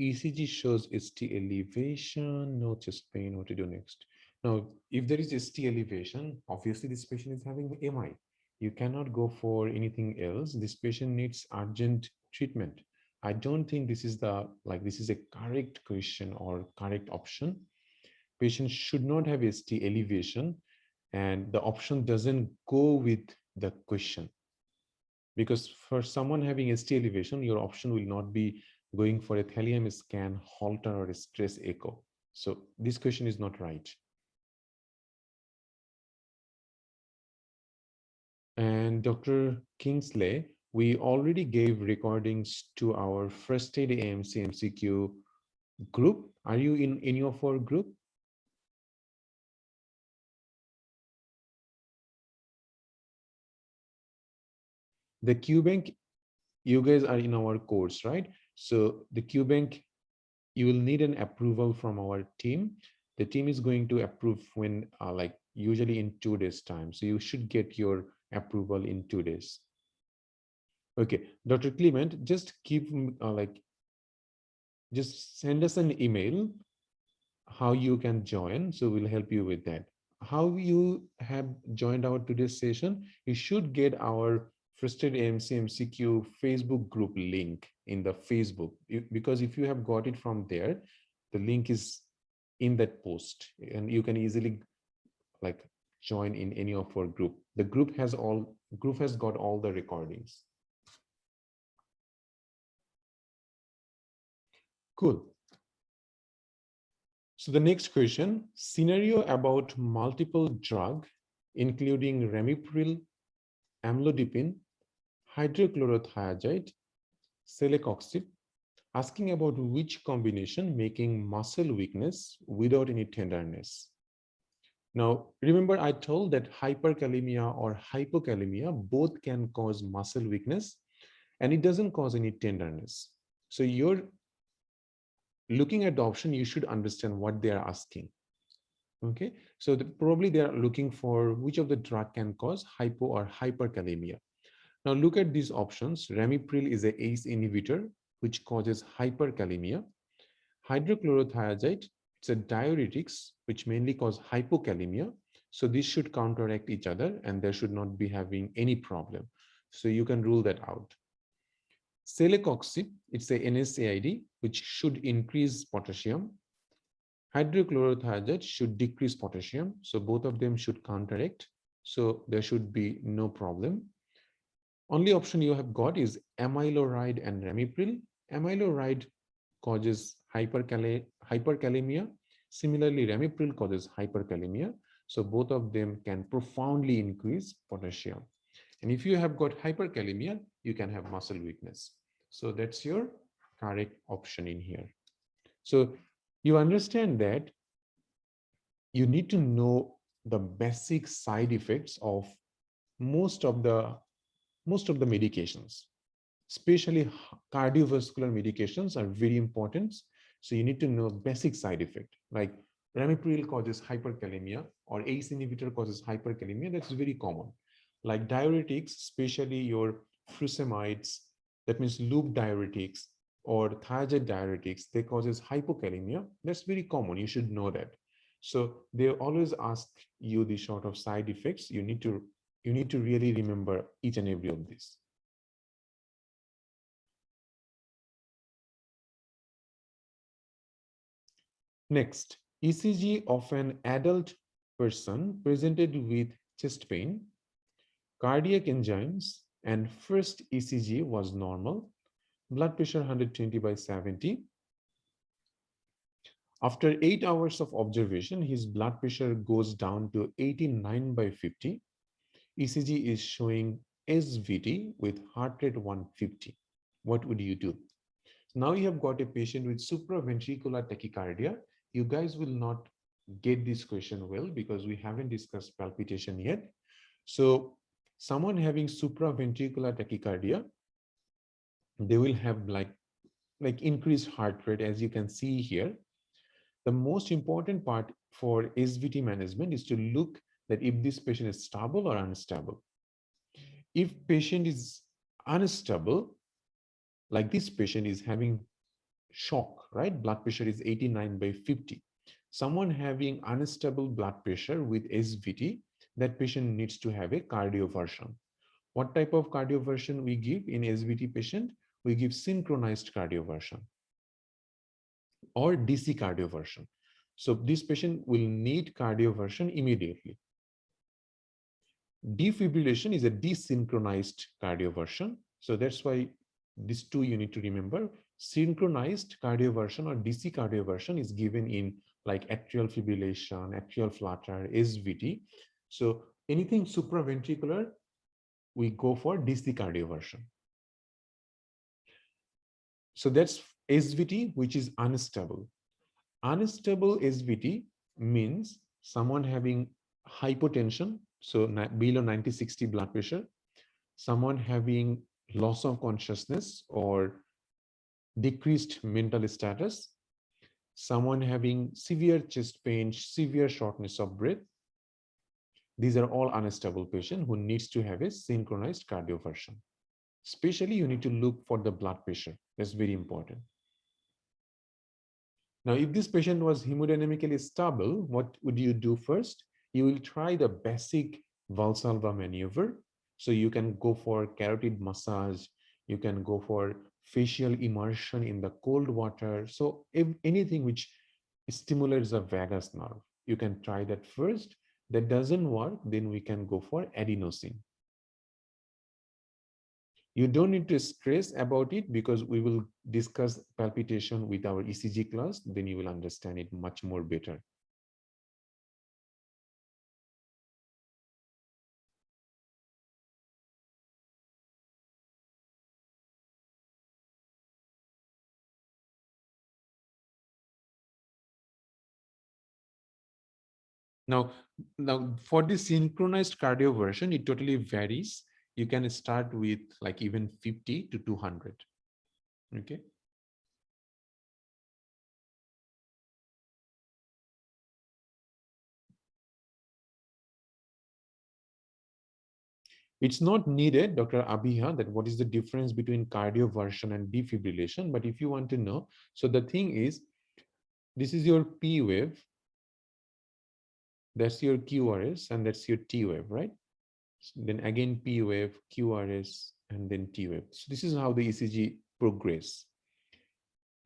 ECG shows ST elevation, no chest pain. What to do next? Now, if there is ST elevation, obviously this patient is having MI. You cannot go for anything else. This patient needs urgent treatment. I don't think this is this is a correct question or correct option. Patient should not have ST elevation, and the option doesn't go with the question, because for someone having ST elevation, your option will not be going for a thallium scan, Holter, or a stress echo. So this question is not right. And Dr. Kingsley, we already gave recordings to our first aid AMC MCQ group. Are you in any of our group? The QBank, you guys are in our course, right? So the QBank, you will need an approval from our team. The team is going to approve when usually in 2 days time. So you should get your approval in 2 days. Okay, Dr. Clement, just give just send us an email how you can join. So we'll help you with that. How you have joined our today's session, you should get our Frustrated AMC MCQ Facebook group link in the Facebook, because if you have got it from there, the link is in that post and you can easily join in any of our group. The group has got all the recordings. Cool. So the next question, scenario about multiple drug, including ramipril, amlodipine, hydrochlorothiazide, celecoxib, asking about which combination making muscle weakness without any tenderness. Now, remember I told that hyperkalemia or hypokalemia both can cause muscle weakness and it doesn't cause any tenderness. So you're looking at the option, you should understand what they are asking. Okay, so probably they are looking for which of the drug can cause hypo or hyperkalemia. Now look at these options. Ramipril is a ACE inhibitor, which causes hyperkalemia. Hydrochlorothiazide, it's a diuretics, which mainly cause hypokalemia. So these should counteract each other and there should not be having any problem. So you can rule that out. Celecoxib, it's a NSAID, which should increase potassium. Hydrochlorothiazide should decrease potassium. So both of them should counteract. So there should be no problem. Only option you have got is amiloride and ramipril. Amiloride causes hyperkalemia. Similarly, ramipril causes hyperkalemia. So both of them can profoundly increase potassium. And if you have got hyperkalemia, you can have muscle weakness. So that's your correct option in here. So you understand that you need to know the basic side effects of most of the medications, especially cardiovascular medications are very important. So you need to know basic side effect, like ramipril causes hyperkalemia or ACE inhibitor causes hyperkalemia. That's very common. Like diuretics, especially your fusamides, that means loop diuretics or thiazide diuretics, they causes hypokalemia. That's very common. You should know that. So they always ask you the sort of side effects. You need to really remember each and every of these. Next, ECG of an adult person presented with chest pain, cardiac enzymes, and first ECG was normal, blood pressure 120/70. After 8 hours of observation, his blood pressure goes down to 89/50. ECG is showing SVT with heart rate 150. What would you do? Now you have got a patient with supraventricular tachycardia. You guys will not get this question well because we haven't discussed palpitation yet. So someone having supraventricular tachycardia, they will have like increased heart rate, as you can see here. The most important part for SVT management is to look that if this patient is stable or unstable. If patient is unstable, like this patient is having shock, right? Blood pressure is 89/50. Someone having unstable blood pressure with SVT, that patient needs to have a cardioversion. What type of cardioversion we give in SVT patient? We give synchronized cardioversion or DC cardioversion. So this patient will need cardioversion immediately. Defibrillation is a desynchronized cardioversion. So that's why these two you need to remember. Synchronized cardioversion or DC cardioversion is given in like atrial fibrillation, atrial flutter, SVT. So anything supraventricular, we go for DC cardioversion. So that's SVT, which is unstable. Unstable SVT means someone having hypotension, so below 90/60 blood pressure, someone having loss of consciousness or decreased mental status, someone having severe chest pain, severe shortness of breath. These are all unstable patients who needs to have a synchronized cardioversion. Especially you need to look for the blood pressure. That's very important. Now, if this patient was hemodynamically stable, what would you do first? You will try the basic Valsalva maneuver. So you can go for carotid massage. You can go for facial immersion in the cold water. So if anything which stimulates the vagus nerve, you can try that first. That doesn't work, then we can go for adenosine. You don't need to stress about it because we will discuss palpitation with our ECG class. Then you will understand it much more better. Now for this synchronized cardioversion, it totally varies. You can start with like even 50 to 200. Okay. It's not needed, Dr. Abhiha, that what is the difference between cardioversion and defibrillation. But if you want to know, so the thing is, this is your P wave, that's your QRS, and that's your T wave, right? Then again P wave, QRS, and then T wave. So this is how the ECG progress.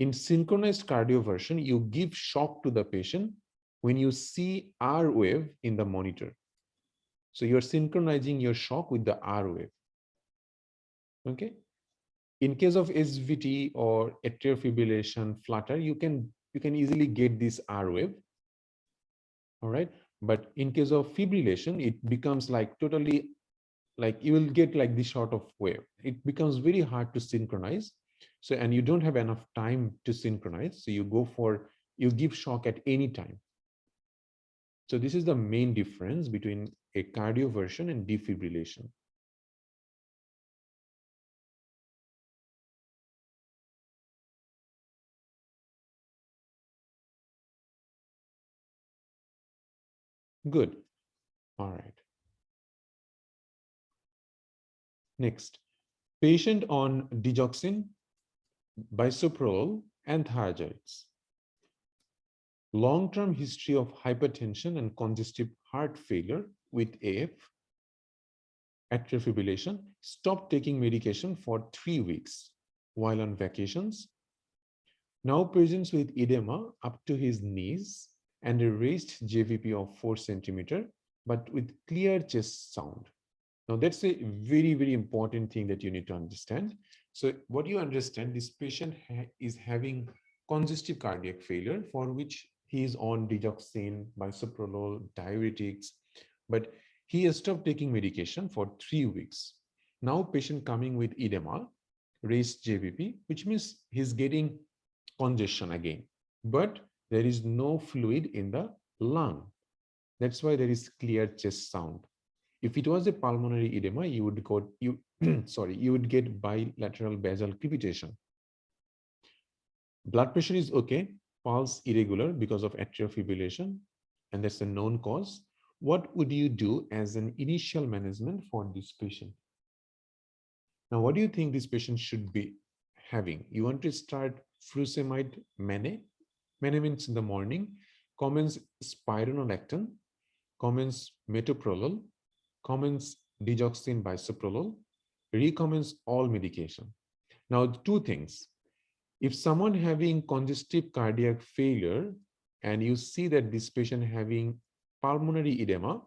In synchronized cardioversion, you give shock to the patient when you see R wave in the monitor. So you're synchronizing your shock with the R wave. Okay. In case of SVT or atrial fibrillation, flutter, you can easily get this R wave. All right. But in case of fibrillation, it becomes like totally like you will get like this sort of wave. It becomes very hard to synchronize. So, and you don't have enough time to synchronize. So you give shock at any time. So this is the main difference between a cardioversion and defibrillation. Good. All right. Next, patient on digoxin, bisoprolol, and thiazides. Long-term history of hypertension and congestive heart failure with AF, atrial fibrillation, stopped taking medication for 3 weeks while on vacations. Now presents with edema up to his knees and a raised JVP of 4 centimeter, but with clear chest sound. Now that's a very, very important thing that you need to understand. So what you understand, this patient is having congestive cardiac failure for which he is on digoxin, bisoprolol, diuretics, but he has stopped taking medication for 3 weeks. Now patient coming with edema, raised JVP, which means he's getting congestion again, but there is no fluid in the lung. That's why there is clear chest sound. If it was a pulmonary edema, you would you would get bilateral basal crepitation. Blood pressure is okay. pulse irregular because of atrial fibrillation, and that's a known cause, what would you do as an initial management for this patient? Now, what do you think this patient should be having? You want to start furosemide mane. Mane means in the morning, commence spironolactone, commence metoprolol, commence digoxin bisoprolol, recommence all medication. Now, two things. If someone having congestive cardiac failure and you see that this patient having pulmonary edema,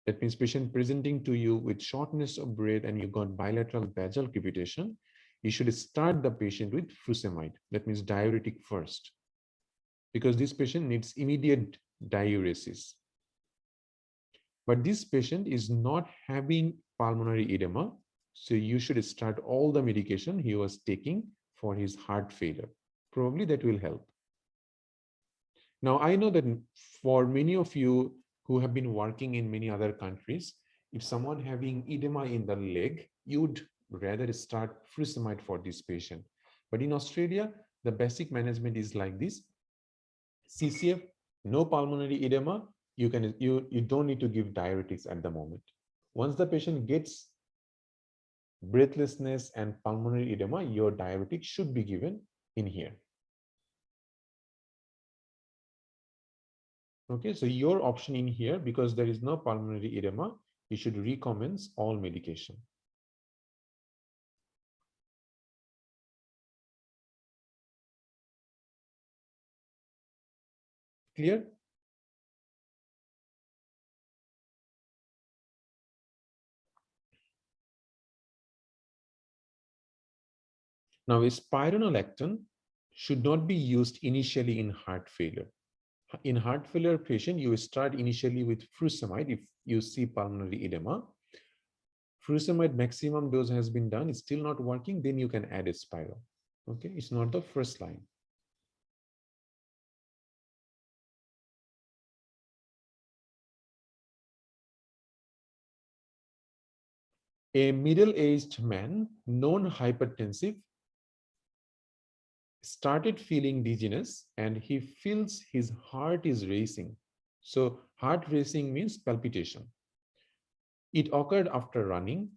that means patient presenting to you with shortness of breath and you got bilateral basal crepitation, you should start the patient with furosemide. That means diuretic first, because this patient needs immediate diuresis. But this patient is not having pulmonary edema, so you should start all the medication he was taking for his heart failure. Probably that will help. Now, I know that for many of you who have been working in many other countries, if someone having edema in the leg, you'd rather start furosemide for this patient. But in Australia, the basic management is like this. CCF, no pulmonary edema, you don't need to give diuretics at the moment. Once the patient gets breathlessness and pulmonary edema, your diuretic should be given in here. Okay, so your option in here, because there is no pulmonary edema, you should recommence all medication. Clear? Now, spironolactone should not be used initially in heart failure. In heart failure patient, you start initially with furosemide if you see pulmonary edema. Furosemide maximum dose has been done, it's still not working, then you can add a spiro. Okay, it's not the first line. A middle-aged man, known hypertensive, started feeling dizziness and he feels his heart is racing. So heart racing means palpitation. It occurred after running.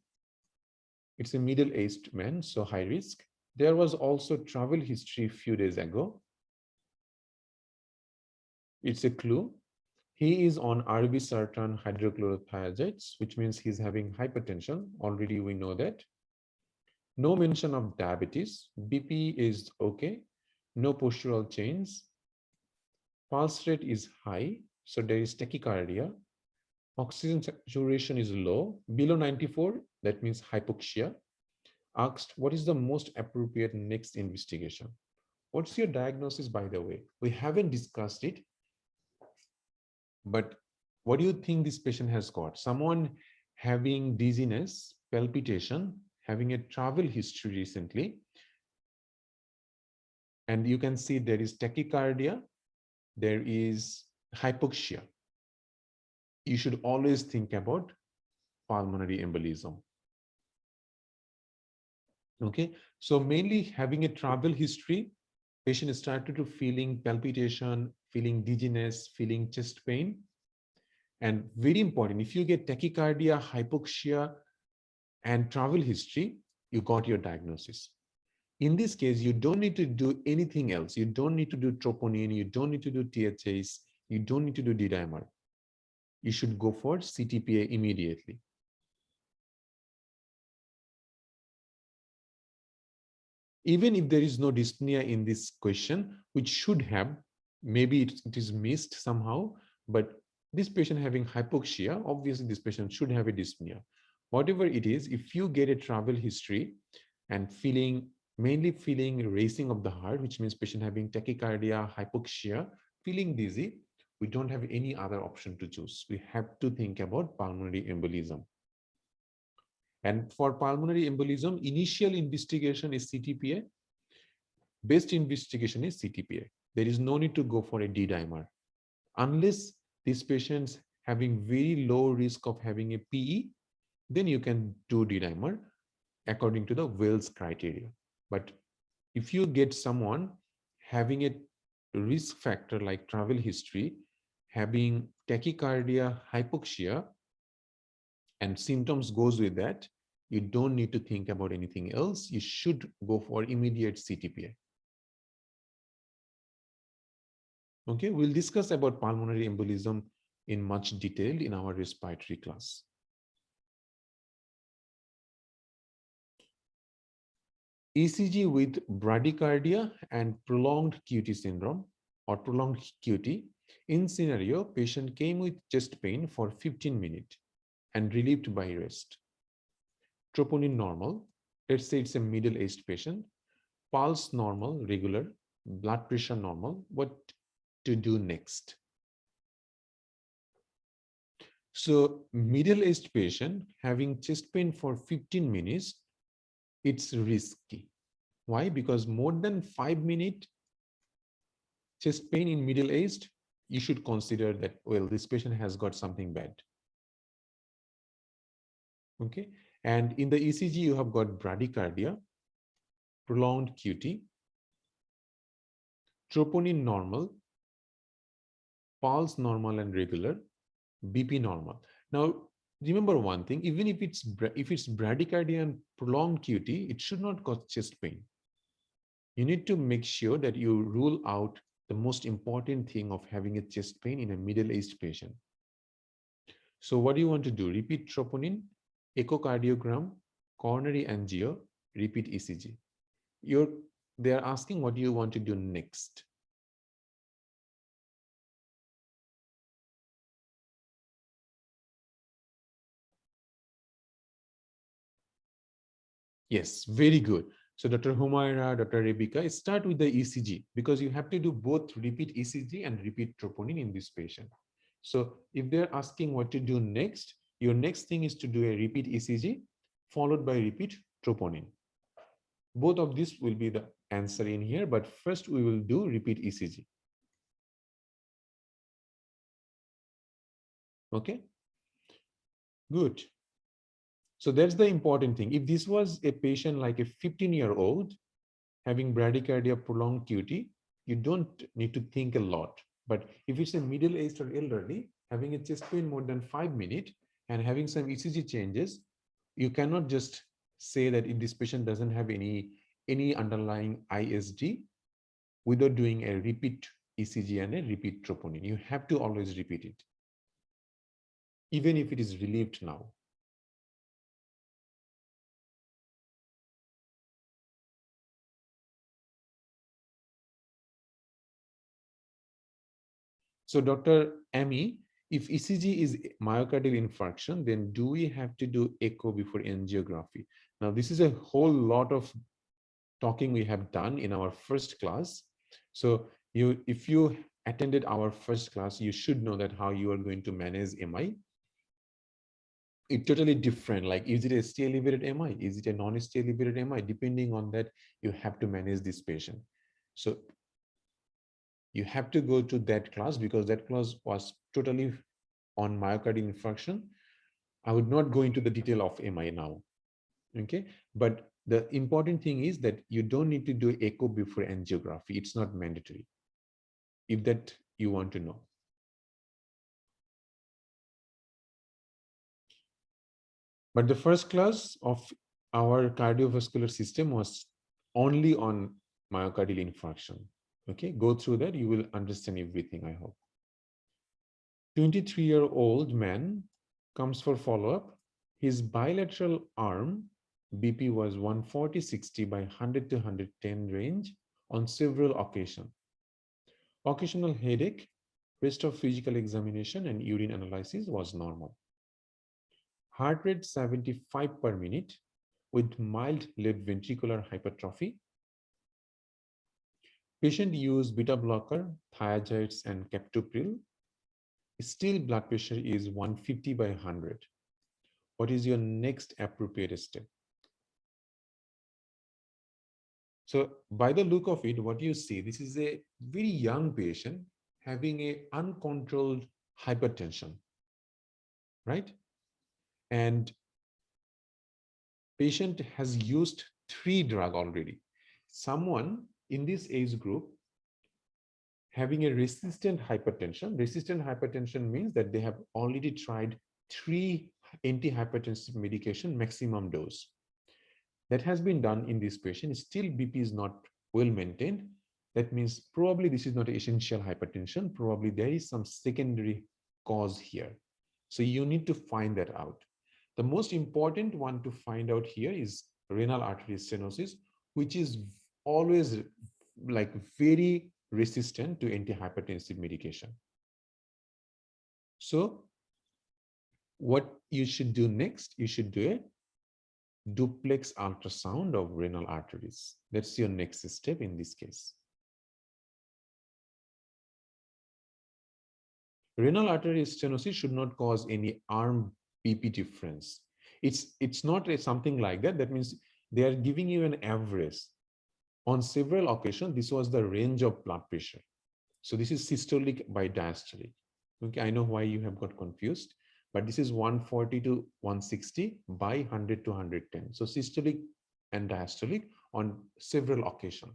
It's a middle-aged man, so high risk. There was also travel history a few days ago. It's a clue. He is on irbesartan hydrochlorothiazides, which means he's having hypertension. Already we know that. No mention of diabetes. BP is okay. No postural change. Pulse rate is high, so there is tachycardia. Oxygen saturation is low, below 94, that means hypoxia. Asked, what is the most appropriate next investigation? What's your diagnosis, by the way? We haven't discussed it, but what do you think this patient has got? Someone having dizziness, palpitation, having a travel history recently, and you can see there is tachycardia, there is hypoxia. You should always think about pulmonary embolism. Okay, so mainly having a travel history, patient started to feeling palpitation, feeling dizziness, feeling chest pain. And very important, if you get tachycardia, hypoxia, and travel history, you got your diagnosis. In this case, you don't need to do anything else. You don't need to do troponin, you don't need to do THAs, you don't need to do D-dimer. You should go for CTPA immediately. Even if there is no dyspnea in this question, which should have, maybe it is missed somehow, but this patient having hypoxia, obviously this patient should have a dyspnea. Whatever it is, if you get a travel history and mainly feeling racing of the heart, which means patient having tachycardia, hypoxia, feeling dizzy, we don't have any other option to choose. We have to think about pulmonary embolism. And for pulmonary embolism, initial investigation is CTPA. Best investigation is CTPA. There is no need to go for a D-dimer. Unless these patients having very low risk of having a PE, then you can do D-dimer according to the Wells criteria. But if you get someone having a risk factor like travel history, having tachycardia, hypoxia, and symptoms goes with that, you don't need to think about anything else. You should go for immediate CTPA. Okay, we'll discuss about pulmonary embolism in much detail in our respiratory class. ECG with bradycardia and prolonged QT syndrome or prolonged QT. In scenario, patient came with chest pain for 15 minutes and relieved by rest. Troponin normal. Let's say it's a middle-aged patient. Pulse normal, regular. Blood pressure normal. What to do next? So middle-aged patient having chest pain for 15 minutes, it's risky. Why? Because more than 5 minutes chest pain in middle-aged, you should consider that, well, this patient has got something bad. Okay. And in the ECG, you have got bradycardia, prolonged QT, troponin normal, pulse normal and regular, BP normal. Now, remember one thing, even if it's bradycardia and prolonged QT, it should not cause chest pain. You need to make sure that you rule out the most important thing of having a chest pain in a middle-aged patient. So what do you want to do? Repeat troponin, echocardiogram, coronary angio, repeat ECG. They are asking what do you want to do next? Yes, very good. So Dr. Humaira, Dr. Rebecca, start with the ECG because you have to do both repeat ECG and repeat troponin in this patient. So if they're asking what to do next, your next thing is to do a repeat ECG followed by repeat troponin. Both of this will be the answer in here, but first we will do repeat ECG. Okay, good. So that's the important thing. If this was a patient like a 15-year-old having bradycardia, prolonged QT, you don't need to think a lot. But if it's a middle-aged or elderly, having a chest pain more than 5 minutes and having some ECG changes, you cannot just say that if this patient doesn't have any underlying ISD without doing a repeat ECG and a repeat troponin. You have to always repeat it, even if it is relieved now. So Dr. Amy, if ECG is myocardial infarction, then do we have to do echo before angiography? Now, this is a whole lot of talking we have done in our first class. So if you attended our first class, you should know that how you are going to manage MI. It's totally different. Like, is it a ST elevated MI? Is it a non-ST elevated MI? Depending on that, you have to manage this patient. So you have to go to that class because that class was totally on myocardial infarction. I would not go into the detail of MI now. Okay, but the important thing is that you don't need to do echo before angiography. It's not mandatory, if that you want to know. But the first class of our cardiovascular system was only on myocardial infarction. Okay, go through that. You will understand everything, I hope. 23-year-old man comes for follow-up. His bilateral arm BP was 140/60 by 100 to 110 range on several occasions. Occasional headache, rest of physical examination and urine analysis was normal. Heart rate 75 per minute with mild left ventricular hypertrophy. Patient used beta blocker, thiazides and captopril. Still blood pressure is 150 by 100. What is your next appropriate step? So by the look of it, what you see, this is a very young patient having a uncontrolled hypertension, right? And patient has used 3 drugs already. Someone in this age group having a resistant hypertension. Resistant hypertension means that they have already tried 3 antihypertensive medication maximum dose. That has been done in this patient. Still BP is not well maintained. That means probably this is not essential hypertension. Probably there is some secondary cause here. So you need to find that out. The most important one to find out here is renal artery stenosis, which is always like very resistant to antihypertensive medication. So what you should do next, you should do a duplex ultrasound of renal arteries. That's your next step in this case. Renal artery stenosis should not cause any arm BP difference. It's not something like that. That means they are giving you an average. On several occasions, this was the range of blood pressure. So this is systolic by diastolic. Okay, I know why you have got confused, but this is 140 to 160 by 100 to 110. So systolic and diastolic on several occasions.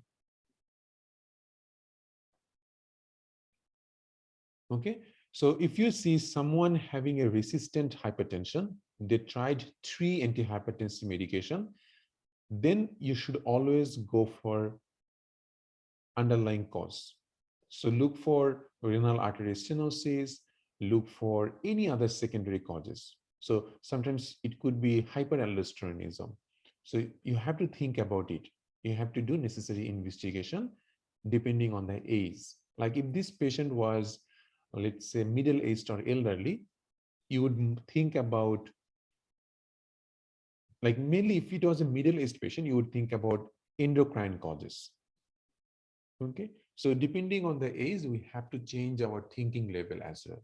Okay, so if you see someone having a resistant hypertension, they tried 3 antihypertensive medication, then you should always go for underlying cause. So look for renal artery stenosis, look for any other secondary causes. So sometimes it could be hyperaldosteronism. So you have to think about it. You have to do necessary investigation depending on the age. Like if this patient was, let's say, middle-aged or elderly, you would think about, like mainly if it was a middle-aged patient, you would think about endocrine causes. Okay, so depending on the age, we have to change our thinking level as well.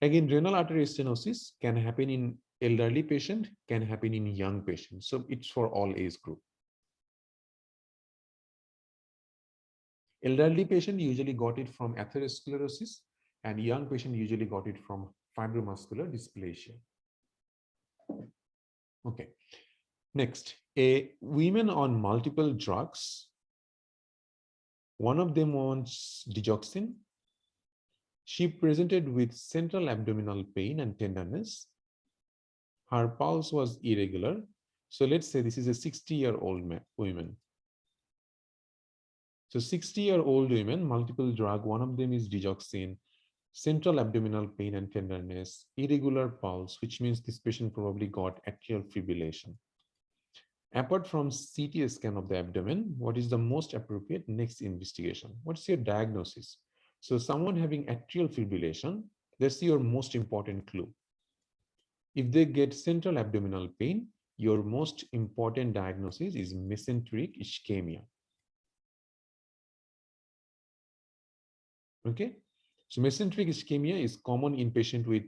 Again, renal artery stenosis can happen in elderly patient, can happen in young patients. So it's for all age group. Elderly patient usually got it from atherosclerosis, and young patient usually got it from fibromuscular dysplasia. Okay. Next, a women on multiple drugs. One of them was digoxin. She presented with central abdominal pain and tenderness. Her pulse was irregular. So let's say this is a 60-year-old woman. So 60-year-old women, multiple drug, one of them is digoxin, central abdominal pain and tenderness, irregular pulse, which means this patient probably got atrial fibrillation. Apart from CT scan of the abdomen, what is the most appropriate next investigation? What's your diagnosis? So someone having atrial fibrillation, that's your most important clue. If they get central abdominal pain, your most important diagnosis is mesenteric ischemia. Okay, so mesenteric ischemia is common in patient with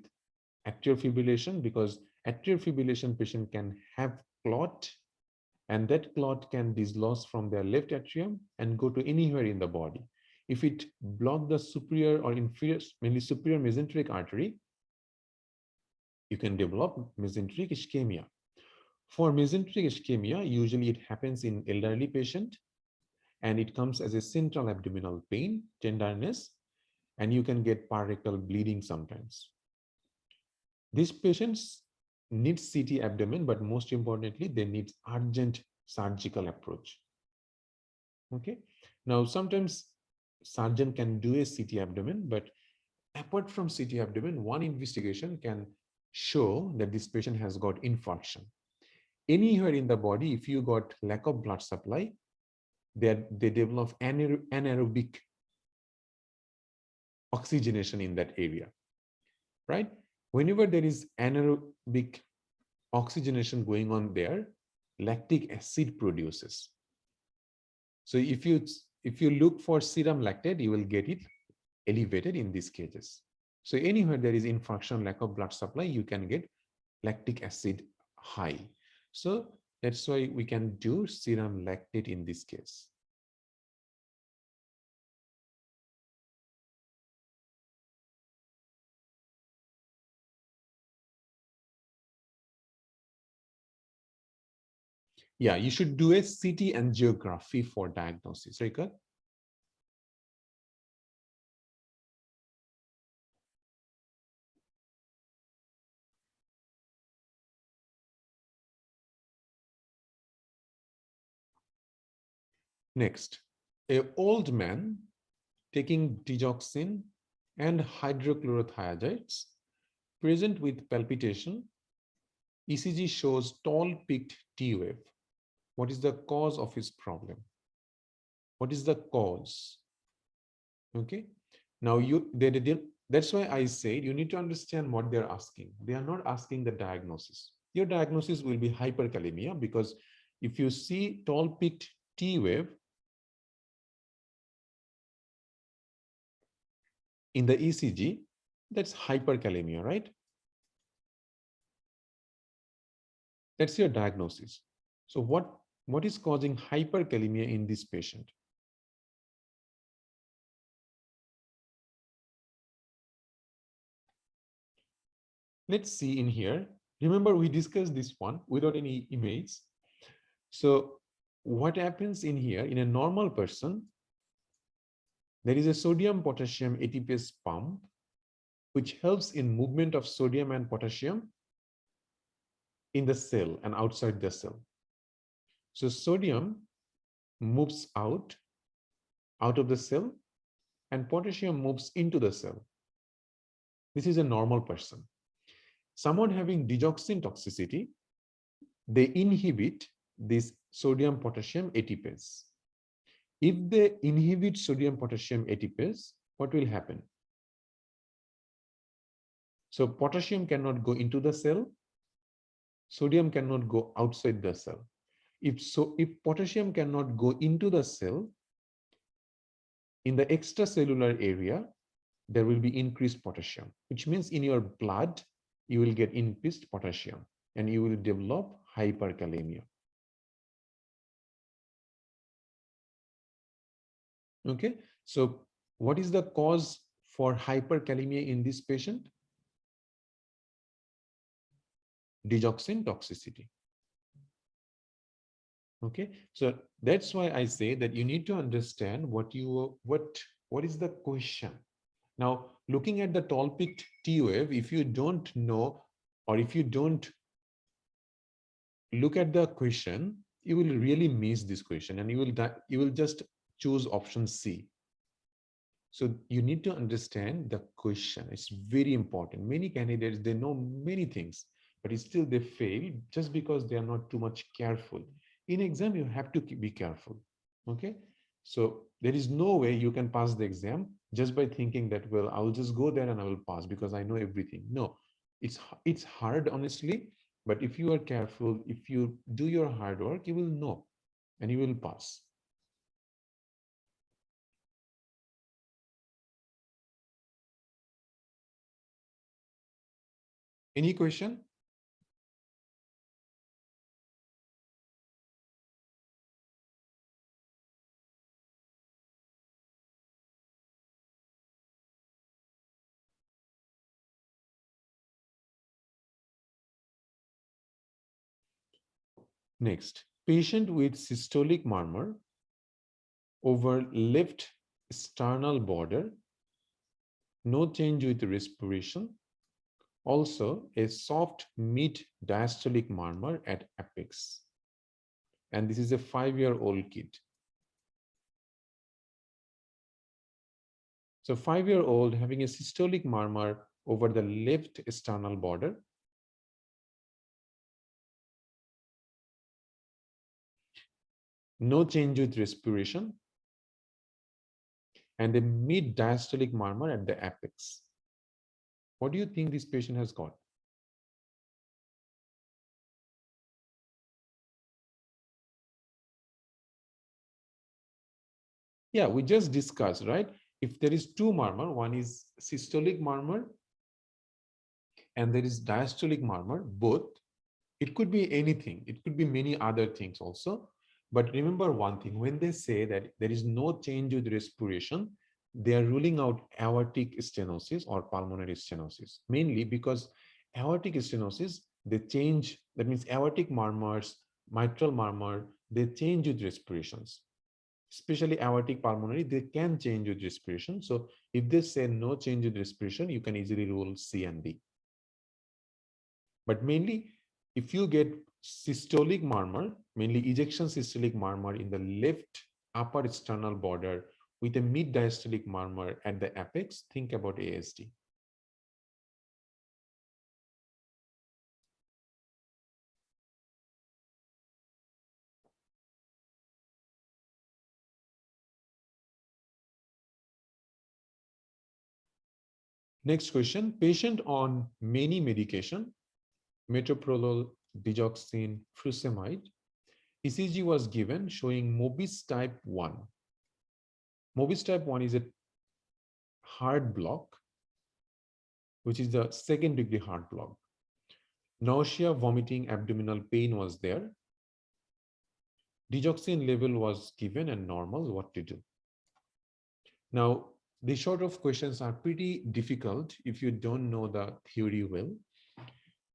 atrial fibrillation because atrial fibrillation patient can have clot, and that clot can dislodge from their left atrium and go to anywhere in the body. If it block the superior or inferior, mainly superior mesenteric artery, you can develop mesenteric ischemia. For mesenteric ischemia, usually it happens in elderly patient, and it comes as a central abdominal pain, tenderness, and you can get parectal bleeding sometimes. These patients need CT abdomen, but most importantly, they need urgent surgical approach. Okay. Now, sometimes surgeon can do a CT abdomen, but apart from CT abdomen, one investigation can show that this patient has got infarction. Anywhere in the body, if you got lack of blood supply, they develop anaerobic oxygenation in that area, right? Whenever there is anaerobic oxygenation going on there, lactic acid produces. So if you look for serum lactate, you will get it elevated in these cases. So anywhere there is infarction, lack of blood supply, you can get lactic acid high. So that's why we can do serum lactate in this case. Yeah, you should do a CT angiography for diagnosis, right? Next, a old man taking digoxin and hydrochlorothiazides present with palpitation. ECG shows tall peaked T wave. What is the cause of his problem? What is the cause? Okay. Now that's why I said you need to understand what they're asking. They are not asking the diagnosis. Your diagnosis will be hyperkalemia because if you see tall peaked T wave in the ECG, that's hyperkalemia, right? That's your diagnosis. So what is causing hyperkalemia in this patient? Let's see in here. Remember, we discussed this one without any image. So what happens in here, in a normal person, there is a sodium potassium ATPase pump, which helps in movement of sodium and potassium in the cell and outside the cell. So sodium moves out of the cell, and potassium moves into the cell. This is a normal person. Someone having digoxin toxicity, they inhibit this sodium potassium ATPase. If they inhibit sodium potassium ATPase, what will happen? So potassium cannot go into the cell, sodium cannot go outside the cell. If potassium cannot go into the cell, in the extracellular area, there will be increased potassium, which means in your blood, you will get increased potassium and you will develop hyperkalemia. Okay, so what is the cause for hyperkalemia in this patient? Digoxin toxicity. Okay, so that's why I say that you need to understand what is the question. Now, looking at the tall peaked T wave, if you don't know, or if you don't look at the question, you will really miss this question and you will just choose option C. So you need to understand the question. It's very important. Many candidates, they know many things, but still they fail just because they are not too much careful. In exam, you have to be careful. Okay. So there is no way you can pass the exam just by thinking that, well, I will just go there and I will pass because I know everything. No, it's hard, honestly. But if you are careful, if you do your hard work, you will know and you will pass. Any question? Next, patient with systolic murmur over left sternal border, no change with respiration. Also, a soft mid-diastolic murmur at apex. And this is a 5-year-old kid. So 5-year-old having a systolic murmur over the left sternal border. No change with respiration. And a mid-diastolic murmur at the apex. What do you think this patient has got? Yeah, we just discussed, right? If there is two murmur, one is systolic murmur and there is diastolic murmur, both, it could be anything. It could be many other things also. But remember one thing, when they say that there is no change with respiration, they are ruling out aortic stenosis or pulmonary stenosis, mainly because aortic stenosis, they change, that means aortic murmurs, mitral murmur, they change with respirations. Especially aortic pulmonary, they can change with respiration. So if they say no change with respiration, you can easily rule C and D. But mainly, if you get systolic murmur, mainly ejection systolic murmur in the left upper sternal border with a mid-diastolic murmur at the apex, think about ASD. Next question, patient on many medication, metoprolol, digoxin, furosemide. ECG was given showing Mobis type 1. Mobis type 1 is a heart block, which is the second degree heart block. Nausea, vomiting, abdominal pain was there. Digoxin level was given and normal. What to do? Now, these sort of questions are pretty difficult if you don't know the theory well.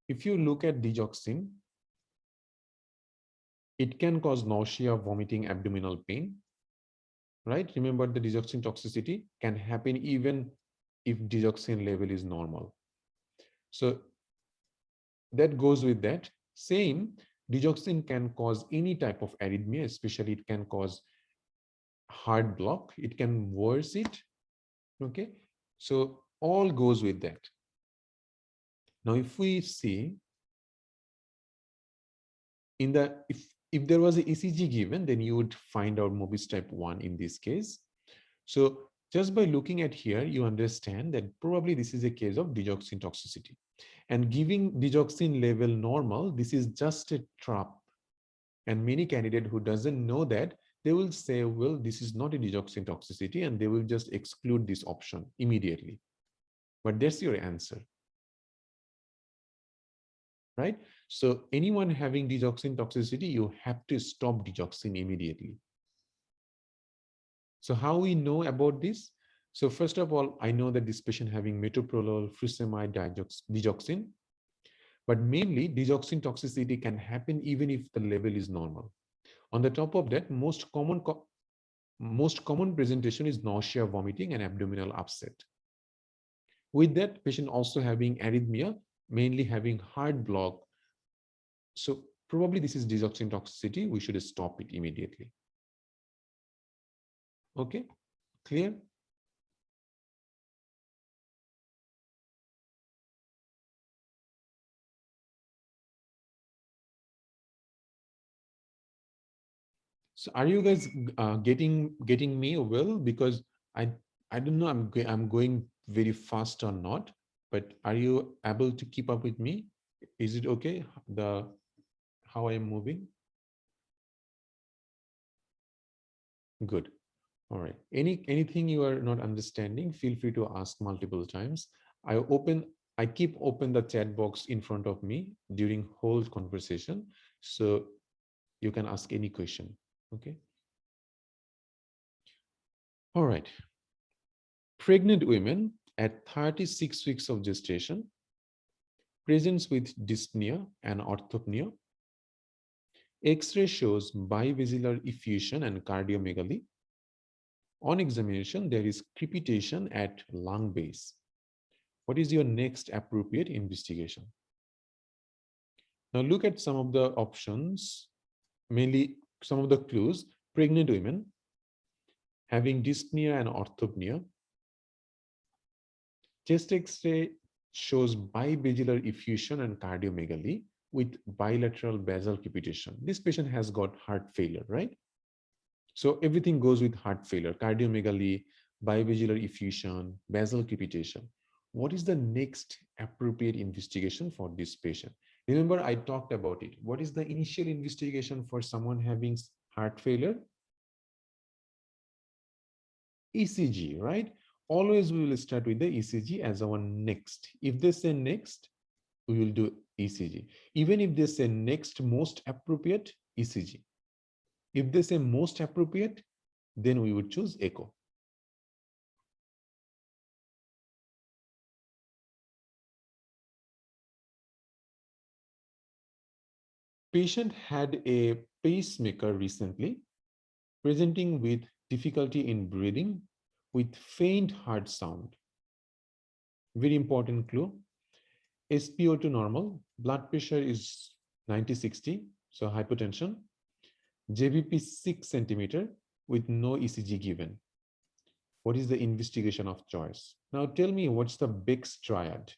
If you look at digoxin, it can cause nausea, vomiting, abdominal pain, right? Remember, the digoxin toxicity can happen even if digoxin level is normal. So that goes with that. Same, digoxin can cause any type of arrhythmia, especially it can cause heart block. It can worsen it. Okay, so all goes with that. Now, if we see in the if there was a ECG given, then you would find out Mobis type 1 in this case. So just by looking at here, you understand that probably this is a case of digoxin toxicity. And giving digoxin level normal, this is just a trap. And many candidate who doesn't know that, they will say, well, this is not a digoxin toxicity, and they will just exclude this option immediately. But that's your answer, right? So anyone having digoxin toxicity, you have to stop digoxin immediately. So how we know about this? So first of all, I know that this patient having metoprolol, furosemide, digoxin, but mainly digoxin toxicity can happen even if the level is normal. On the top of that, most common presentation is nausea, vomiting, and abdominal upset. With that, patient also having arrhythmia, mainly having heart block. So probably this is digoxin toxicity. We should stop it immediately. Okay, clear? So are you guys getting me well? Because I don't know I'm going very fast or not, but are you able to keep up with me? Is it okay? How I am moving? Good. All right. Anything you are not understanding, feel free to ask multiple times. I keep open the chat box in front of me during whole conversation, so you can ask any question. Okay. All right. Pregnant women at 36 weeks of gestation presents with dyspnea and orthopnea. X-ray shows bivascular effusion and cardiomegaly. On examination, there is crepitation at lung base. What is your next appropriate investigation? Now look at some of the options, mainly some of the clues. Pregnant women having dyspnea and orthopnea. Chest X-ray shows bibasilar effusion and cardiomegaly with bilateral basal crepitation. This patient has got heart failure, right? So everything goes with heart failure, cardiomegaly, bivascular effusion, basal crepitation. What is the next appropriate investigation for this patient? Remember, I talked about it. What is the initial investigation for someone having heart failure? ECG, right? Always we will start with the ECG as our next. If they say next, we will do ECG. Even if they say next most appropriate, ECG. If they say most appropriate, then we would choose echo. Patient had a pacemaker recently, presenting with difficulty in breathing with faint heart sound. Very important clue. SpO2 normal, blood pressure is 90/60, so hypertension. JVP 6 centimeter, with no ECG given. What is the investigation of choice? Now tell me, what's the big triad?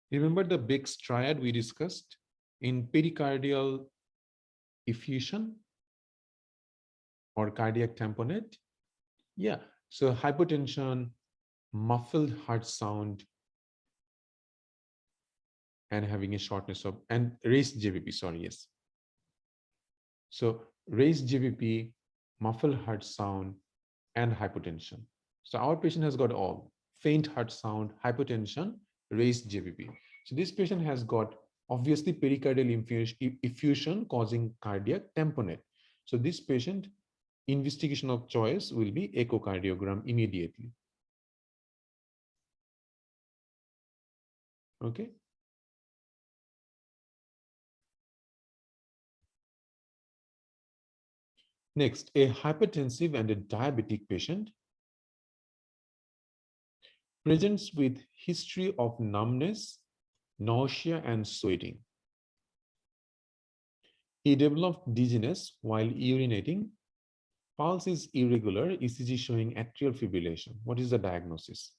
Remember the big triad we discussed in pericardial effusion or cardiac tamponade? Yeah. So hypotension, muffled heart sound, and having a shortness of, and raised JVP, sorry, yes. So raised JVP, muffled heart sound, and hypotension. So our patient has got all: faint heart sound, hypotension, raised JVP. So this patient has got obviously pericardial effusion causing cardiac tamponade. So this patient, investigation of choice will be echocardiogram immediately. Okay. Next, a hypertensive and a diabetic patient presents with history of numbness, nausea, and sweating. He developed dizziness while urinating. Pulse is irregular, ECG showing atrial fibrillation. What is the diagnosis?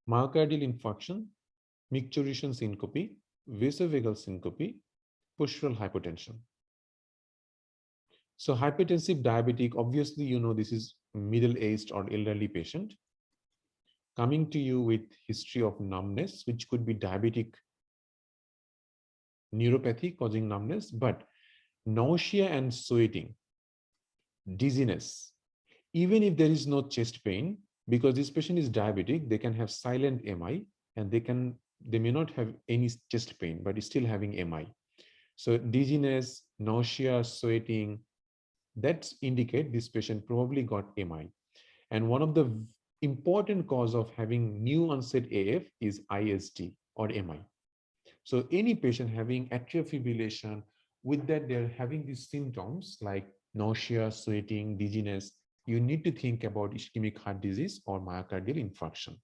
Myocardial infarction, micturition syncope, vesifical syncope, postural hypotension. So hypertensive diabetic, obviously, you know, this is middle-aged or elderly patient coming to you with history of numbness, which could be diabetic neuropathy causing numbness, but nausea and sweating, dizziness, even if there is no chest pain, because this patient is diabetic, they can have silent MI and they may not have any chest pain, but still having MI. So dizziness, nausea, sweating, that indicate this patient probably got MI. And one of the important cause of having new onset AF is ISD or MI. So any patient having atrial fibrillation, with that they're having these symptoms like nausea, sweating, dizziness, you need to think about ischemic heart disease or myocardial infarction.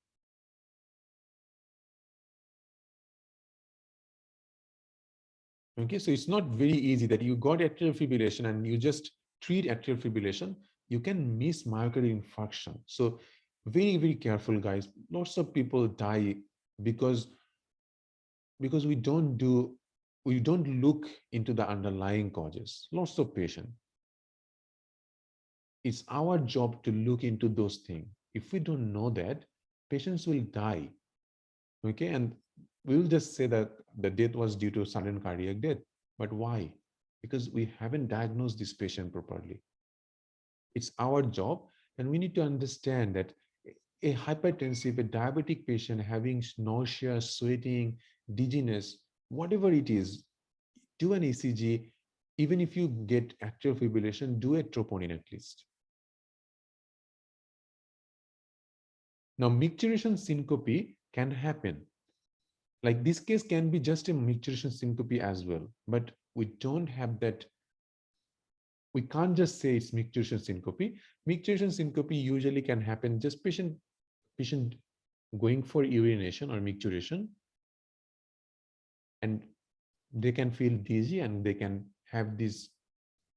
Okay, so it's not very easy that you got atrial fibrillation and you just treat atrial fibrillation, you can miss myocardial infarction. So very, very careful, guys. Lots of people die because we don't look into the underlying causes. Lots of patients. It's our job to look into those things. If we don't know that, patients will die. Okay, and we will just say that the death was due to sudden cardiac death. But why? Because we haven't diagnosed this patient properly. It's our job, and we need to understand that a hypertensive, a diabetic patient having nausea, sweating, dizziness, whatever it is, do an ECG. Even if you get atrial fibrillation, do a troponin at least. Now, micturition syncope can happen. Like this case can be just a micturition syncope as well, but we don't have that. We can't just say it's micturition syncope. Micturition syncope usually can happen just patient going for urination or micturition, and they can feel dizzy and they can have this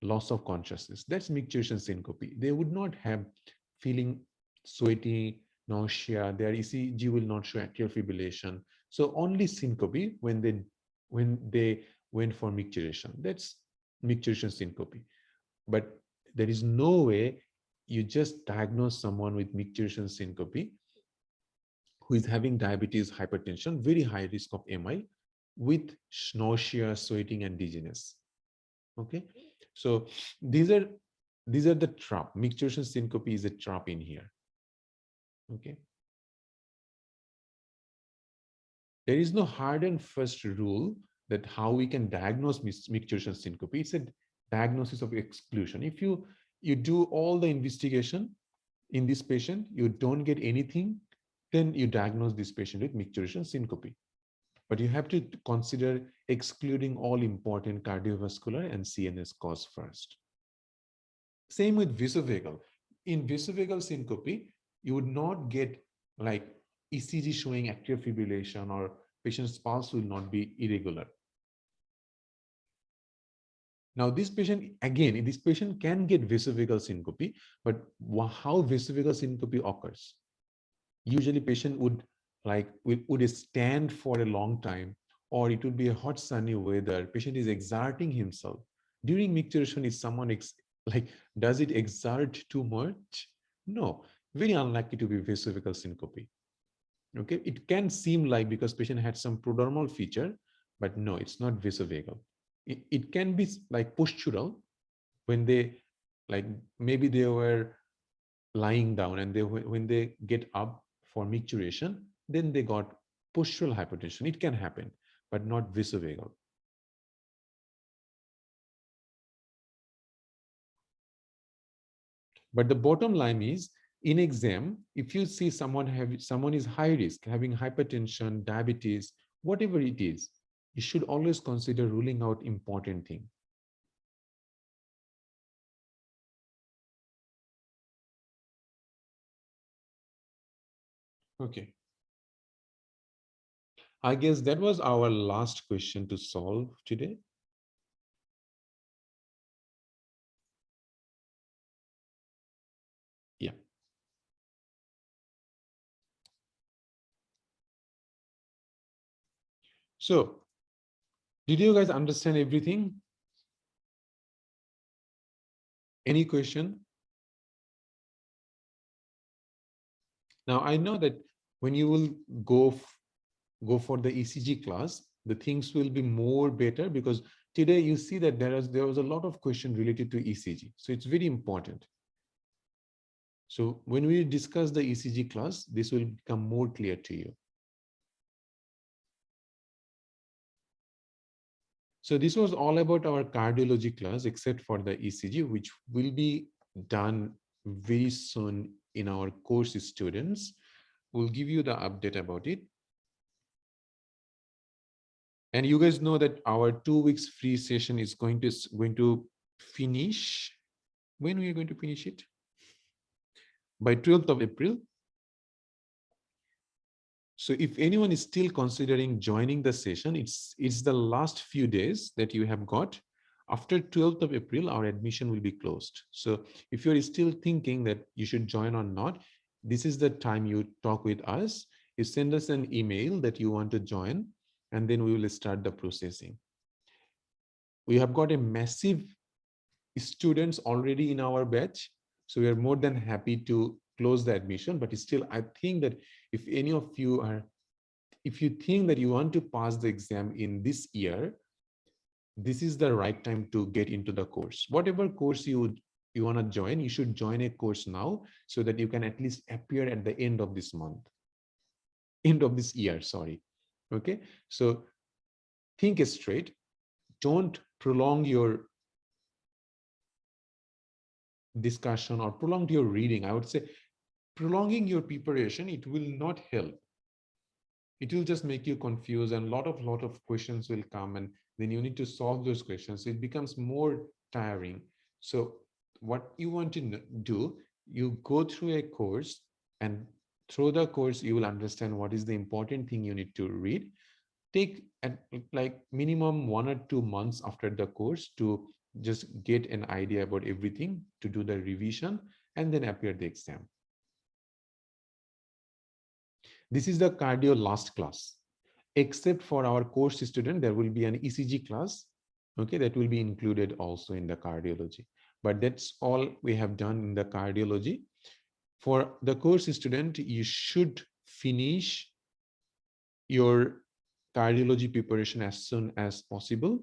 loss of consciousness. That's micturition syncope. They would not have feeling sweaty, nausea. Their ECG will not show atrial fibrillation. So only syncope when they went for micturition. That's micturition syncope. But there is no way you just diagnose someone with micturition syncope who is having diabetes, hypertension, very high risk of MI, with nausea, sweating, and dizziness. Okay, so these are the trap. Micturition syncope is a trap in here. Okay, there is no hard and fast rule that how we can diagnose micturition syncope. It's a diagnosis of exclusion. If you do all the investigation in this patient, you don't get anything, then you diagnose this patient with micturition syncope. But you have to consider excluding all important cardiovascular and CNS cause first. Same with vesifical. In vesifical syncope, you would not get like ECG showing atrial fibrillation, or patient's pulse will not be irregular. Now, this patient, again, this patient can get vesifical syncope, but how vesifical syncope occurs? Usually patient would would stand for a long time, or it would be a hot sunny weather. Patient is exerting himself. During micturition, is someone does it exert too much? No, very unlikely to be vesifical syncope. Okay, it can seem like because patient had some prodromal feature, but no, it's not vesifical. It can be like postural when they like maybe they were lying down and they when they get up for micturition, then they got postural hypertension. It can happen, but not vesifical. But the bottom line is, in exam, if you see someone is high risk, having hypertension, diabetes, whatever it is, you should always consider ruling out important thing. Okay. I guess that was our last question to solve today. Yeah. So, did you guys understand everything? Any question? Now, I know that when you will go for the ECG class, the things will be more better, because today you see that there was a lot of question related to ECG. So it's very important. So when we discuss the ECG class, this will become more clear to you. So this was all about our cardiology class, except for the ECG, which will be done very soon in our course students. We'll give you the update about it. And you guys know that our 2 weeks free session is going to finish. When we are going to finish it? By 12th of April. So if anyone is still considering joining the session, it's the last few days that you have got. After 12th of April, our admission will be closed. So if you're still thinking that you should join or not, this is the time you talk with us. You send us an email that you want to join, and then we will start the processing. We have got a massive students already in our batch, so we are more than happy to close the admission. But still, I think that if any of you are, if you think that you want to pass the exam in this year, this is the right time to get into the course. Whatever course you want to join, you should join a course now, so that you can at least appear at the end of this month, end of this year, sorry. Okay, so think straight. Don't prolong your discussion or prolong your reading. I would say prolonging your preparation, it will not help. It will just make you confused, and lot of questions will come, and then you need to solve those questions. It becomes more tiring. So what you want to do, you go through a course, and through the course you will understand what is the important thing you need to read. Take like minimum 1 or 2 months after the course to just get an idea about everything, to do the revision, and then appear the exam. This is the cardio last class. Except for our course student, there will be an ECG class, okay, that will be included also in the cardiology. But that's all we have done in the cardiology. For the course student, you should finish your cardiology preparation as soon as possible.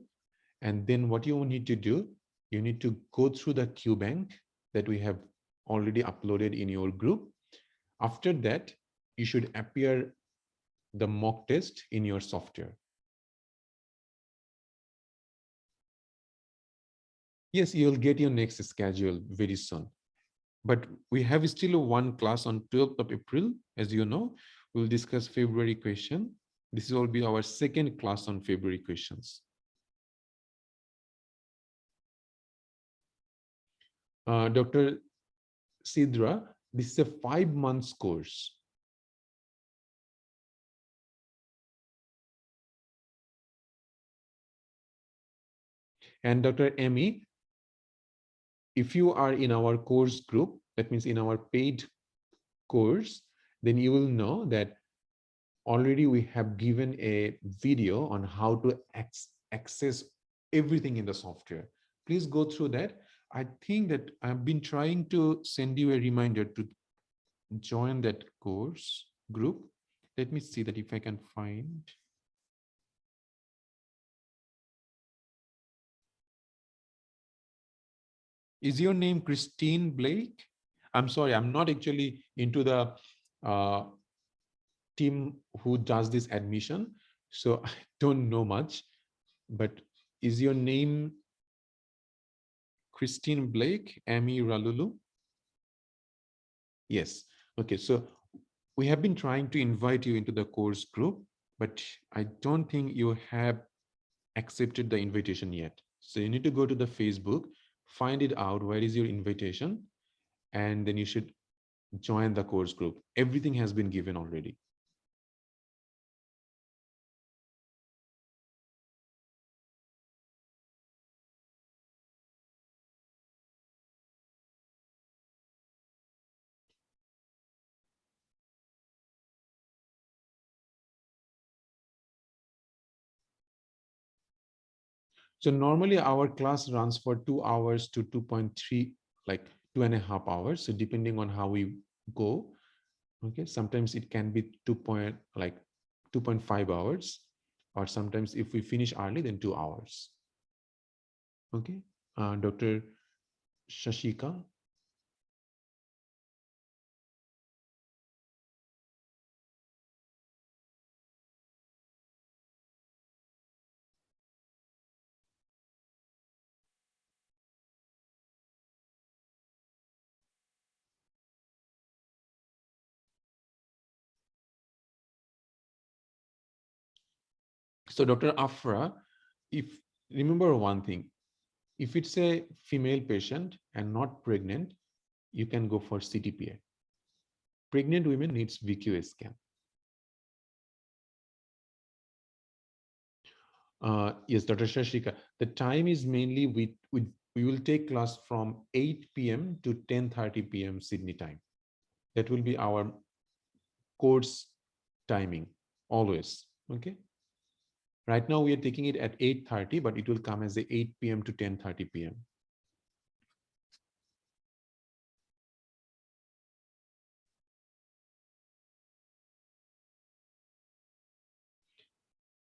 And then what you need to do, you need to go through the Q bank that we have already uploaded in your group. After that, you should appear the mock test in your software. Yes, you'll get your next schedule very soon. But we have still one class on 12th of April. As you know, we'll discuss February question. This will be our second class on February questions. Dr. Sidra, this is a 5 months course. And Dr. Emmy, if you are in our course group, that means in our paid course, then you will know that already we have given a video on how to access everything in the software. Please go through that. I think that I've been trying to send you a reminder to join that course group. Let me see that if I can find. Is your name Christine Blake? I'm sorry, I'm not actually into the team who does this admission, so I don't know much, but is your name Christine Blake, Amy Ralulu? Yes. Okay, so we have been trying to invite you into the course group, but I don't think you have accepted the invitation yet. So you need to go to the Facebook, find it out, where is your invitation, and then you should join the course group. Everything has been given already. So normally our class runs for 2 hours to 2.3, like 2.5 hours. So depending on how we go, okay, sometimes it can be 2.5 hours, or sometimes if we finish early, then 2 hours. Okay, Dr. Shashika. So Dr. Afra, if remember one thing, if it's a female patient and not pregnant, you can go for CTPA. Pregnant women needs VQA scan. Yes, Dr. Shashika, the time is mainly we will take class from 8 p.m. to 10:30 p.m. Sydney time. That will be our course timing always. Okay. Right now we are taking it at 8:30, but it will come as the 8 p.m. to 10:30 p.m.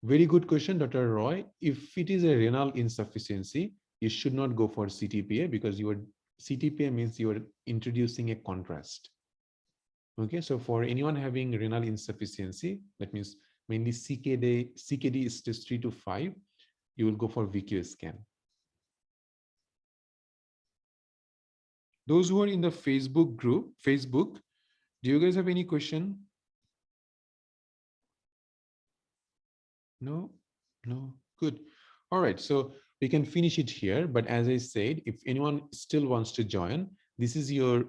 Very good question, Dr. Roy. If it is a renal insufficiency, you should not go for CTPA, because your CTPA means you are introducing a contrast. Okay, so for anyone having renal insufficiency, that means mainly CKD is stage 3 to 5, you will go for VQA scan. Those who are in the Facebook group, do you guys have any question? No, no, good. All right, so we can finish it here. But as I said, if anyone still wants to join, this is your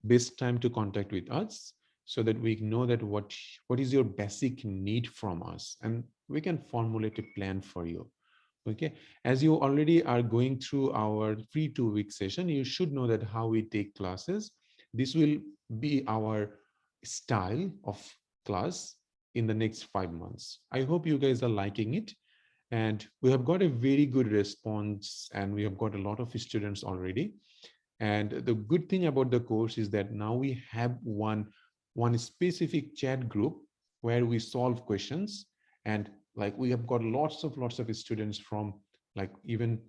best time to contact with us, so that we know that what is your basic need from us, and we can formulate a plan for you. Okay, as you already are going through our free 2-week session, you should know that how we take classes. This will be our style of class in the next 5 months. I hope you guys are liking it, and we have got a very good response, and we have got a lot of students already. And the good thing about the course is that now we have one specific chat group where we solve questions, and like we have got lots of students from, like, even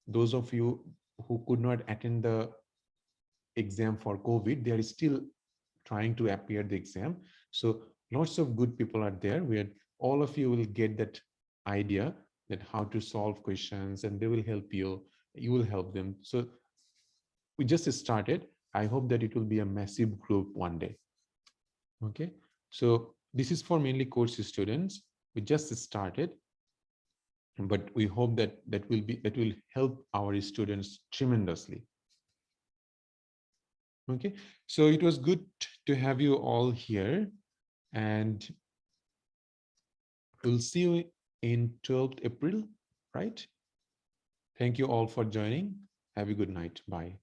those of you who could not attend the exam for COVID, they are still trying to appear the exam. So lots of good people are there, where all of you will get that idea that how to solve questions, and they will help you, you will help them. So we just started. I hope that it will be a massive group one day. Okay, so this is for mainly course students. We just started, but we hope that that will help our students tremendously. Okay, so it was good to have you all here, and we'll see you in 12th April, right? Thank you all for joining. Have a good night. Bye.